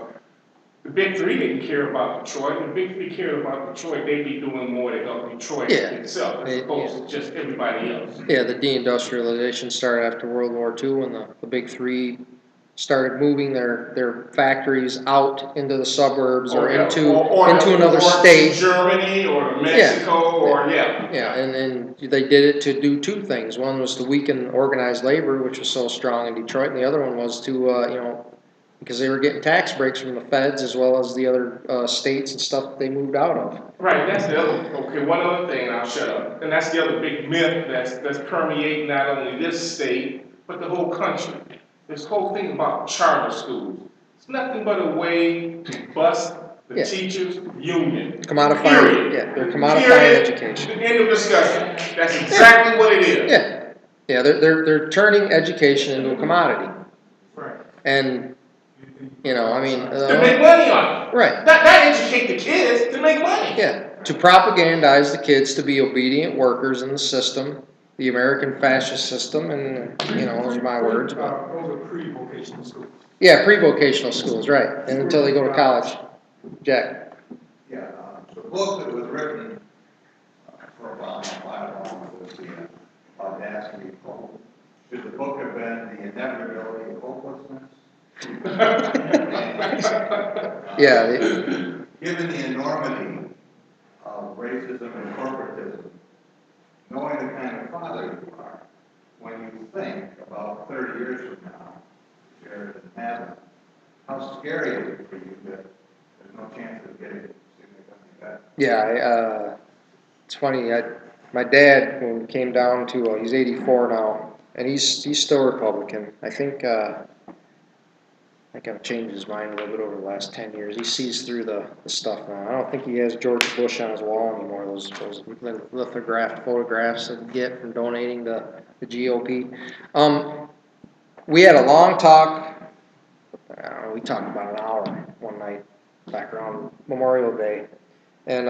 the big three didn't care about Detroit. The big three cared about Detroit. They'd be doing more to help Detroit itself as opposed to just everybody else. Yeah, the deindustrialization started after World War II when the big three started moving their factories out into the suburbs or into another state. Germany or Mexico Yeah, and they did it to do two things. One was to weaken organized labor, which was so strong in Detroit, and the other one was to because they were getting tax breaks from the feds as well as the other states and stuff that they moved out of. Right, that's the other, okay, one other thing, and I'll shut up. And that's the other big myth that's permeating not only this state, but the whole country. This whole thing about charter schools. It's nothing but a way to bust the teachers' union. Commodifying, they're commodifying education. End of discussion. That's exactly what it is. Yeah, they're turning education into a commodity. Right. And to make money on it. Right. Not educate the kids, to make money. Yeah. To propagandize the kids to be obedient workers in the system, the American fascist system, and those are my words. But Those are pre-vocational schools. Yeah, pre-vocational schools, right? And until they go to college. Jack. Yeah, the book that was written for a while was the Audacity of Hope. Should the book have been The Inevitability of Hopelessness? Given the enormity of racism and corporatism, knowing the kind of father you are, when you think about 30 years from now, share it in heaven, how scary is it for you that there's no chance of getting significantly better? Yeah, it's funny. My dad, when he came down to, he's 84 now, and he's still Republican. I think I've changed his mind a little bit over the last 10 years. He sees through the stuff now. I don't think he has George Bush on his wall anymore, those lithographed photographs that you get from donating to the GOP. We had a long talk. We talked about an hour one night back around Memorial Day. And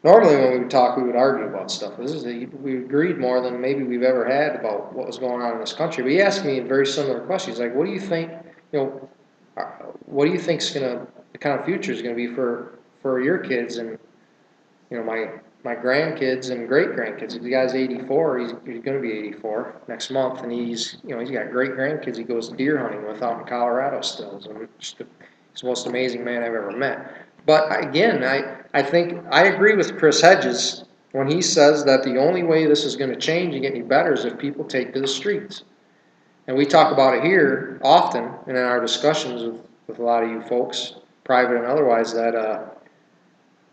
normally when we would talk, we would argue about stuff. We agreed more than maybe we've ever had about what was going on in this country. But he asked me a very similar question. He's like, what do you think, what do you think's the kind of future is going to be for your kids? And You know, my grandkids and great grandkids. The guy's 84. He's going to be 84 next month, and he's got great grandkids. He goes deer hunting with out in Colorado still. So he's the most amazing man I've ever met. But again, I think I agree with Chris Hedges when he says that the only way this is going to change and get any better is if people take to the streets. And we talk about it here often, and in our discussions with a lot of you folks, private and otherwise, that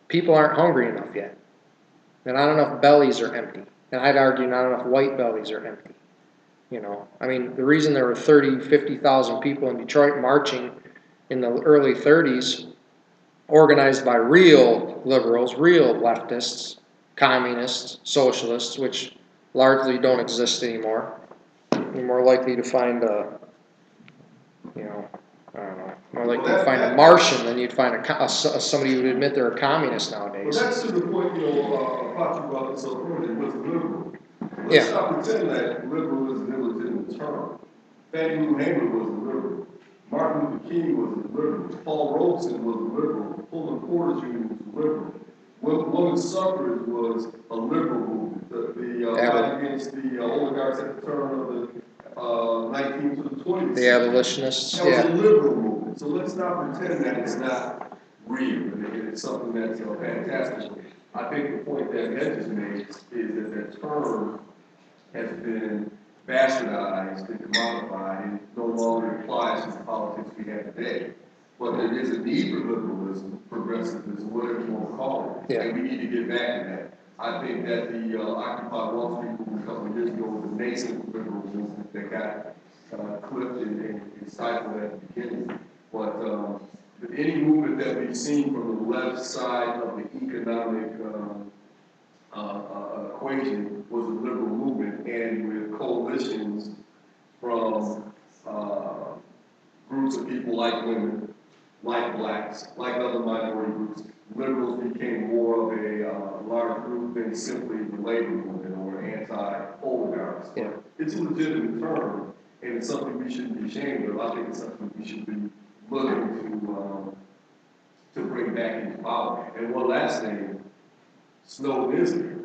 people aren't hungry enough yet. And not enough bellies are empty. And I'd argue not enough white bellies are empty. You know, I mean, the reason there were 30, 50,000 people in Detroit marching in the early 30s, organized by real liberals, real leftists, communists, socialists, which largely don't exist anymore. You're more likely to find you know, I don't know, more likely to find a Martian than you'd find somebody who would admit they're a communist nowadays. Well, that's to the point, Patrick brought this up earlier, was liberal. Let's Yeah. not pretend that liberal is an illegitimate term. Fannie Lou Hamer was a liberal. Martin Luther King was a liberal. Paul Robeson was a liberal. Pullman Porter Jr. was a liberal. Women's suffrage was a liberal movement. The fight against the oligarchs at the turn of the 19th to the 20th. The abolitionists, that was a liberal movement. So let's not pretend that it's not real. It's something that's fantastic. I think the point that Hedges makes is that term has been bastardized and commodified and no longer applies to the politics we have today. But there is a need for liberalism, progressivism, whatever you want to call it. Yeah. And we need to get back to that. I think that the Occupy Wall Street movement a couple of years ago was a nascent liberal movement that got clipped and stifled at the beginning. But any movement that we've seen from the left side of the economic equation was a liberal movement, and with coalitions from groups of people like women, like blacks, like other minority groups, liberals became more of a large group than simply the labor movement or anti-oligarchs. Yeah. It's a legitimate term, and it's something we shouldn't be ashamed of. I think it's something we should be looking to bring back into power. And one last thing, Snowden is here.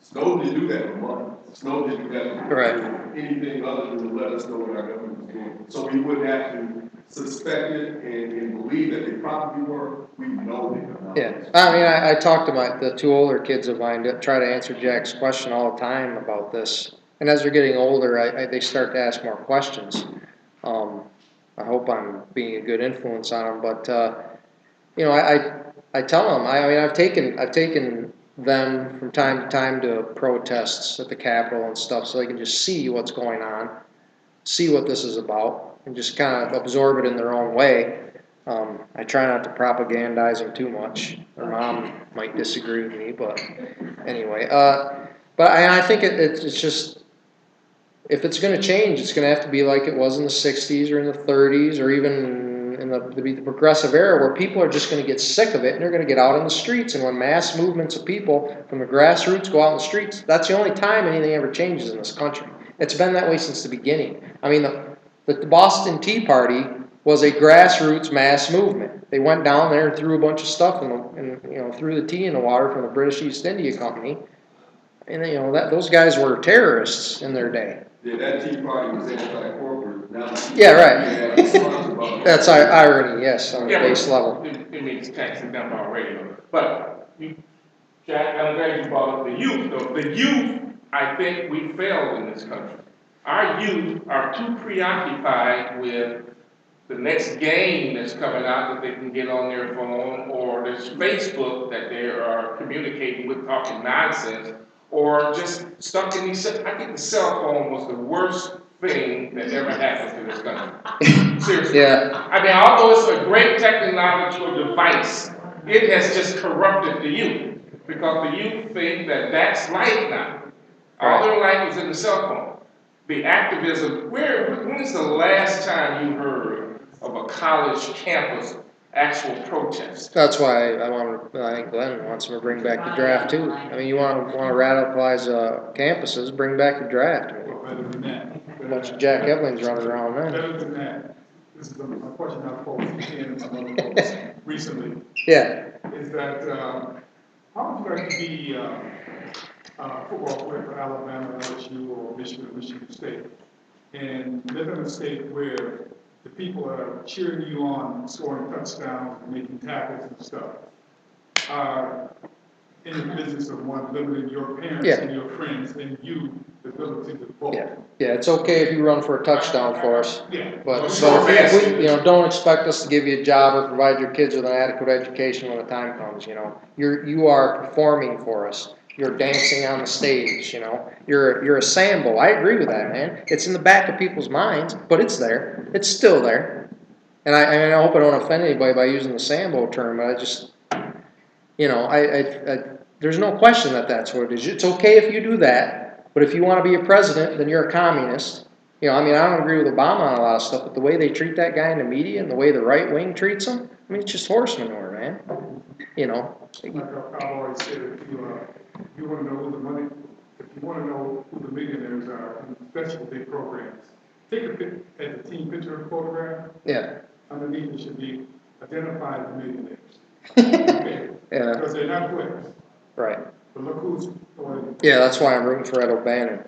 Snowden didn't do that for money. Snowden didn't do that for anything other than to let us know what our government was doing. So we wouldn't have to suspect it and believe that they probably were. We know they were not. Yeah, I mean, I talk to the two older kids of mine that try to answer Jack's question all the time about this. And as they're getting older, they start to ask more questions. I hope I'm being a good influence on them, but I tell them. I mean, I've taken them from time to time to protests at the Capitol and stuff, so they can just see what's going on, see what this is about, and just kind of absorb it in their own way. I try not to propagandize them too much. Their mom might disagree with me, but anyway. But I think it's just, if it's going to change, it's going to have to be like it was in the 60s or in the 30s or even in the progressive era, where people are just going to get sick of it and they're going to get out on the streets. And when mass movements of people from the grassroots go out in the streets, that's the only time anything ever changes in this country. It's been that way since the beginning. I mean, the Boston Tea Party was a grassroots mass movement. They went down there and threw a bunch of stuff and threw the tea in the water from the British East India Company. And those guys were terrorists in their day. Yeah, that Tea Party was anti-corporate. Yeah, right. That's irony, yes, on the base level. It means taxing them already. But, Jack, I'm glad you brought up the youth, though. The youth, I think we failed in this country. Our youth are too preoccupied with the next game that's coming out that they can get on their phone, or there's Facebook that they are communicating with, talking nonsense, or just stuck in these. I think the cell phone was the worst thing that ever happened to this country. Seriously. Yeah. I mean, although it's a great technological device, it has just corrupted the youth, because the youth think that that's life now. All their life is in the cell phone. The activism, when is the last time you heard of a college campus actual protest? That's why I think Glenn wants to bring back the draft too. I mean, you want to radicalize campuses, bring back the draft. Better than that. A bunch of Jack Evelyn's running around there. Better than that. This is a question I posed in another post recently. Yeah. Is that How would you like to be a football player for Alabama, LSU, or Michigan State, and live in a state where the people are cheering you on, scoring touchdowns, and making tackles and stuff, are in the business of one, limiting your parents Yeah. and your friends and you the ability to vote? Yeah, it's okay if you run for a touchdown for us, Yeah. but Sure, if we, man. you know, don't expect us to give you a job or provide your kids with an adequate education when the time comes, you know. You are performing for us. You're dancing on the stage, you know. You're a sambo. I agree with that, man. It's in the back of people's minds, but it's there. It's still there. And I hope I don't offend anybody by using the sambo term, but I just, you know, there's no question that that's what it is. It's okay if you do that, but if you want to be a president, then you're a communist. You know, I mean, I don't agree with Obama on a lot of stuff, but the way they treat that guy in the media and the way the right wing treats him, I mean, it's just horse manure, man. You know. Like I've always said, if you want to know who the money, if you want to know who the millionaires are, especially big programs, take a pic at the team picture photograph. Yeah. Underneath it should be identify the millionaires. Okay? Yeah. Because they're not winners. Right. But look who's going. Yeah, that's why I'm rooting for Ed O'Bannon.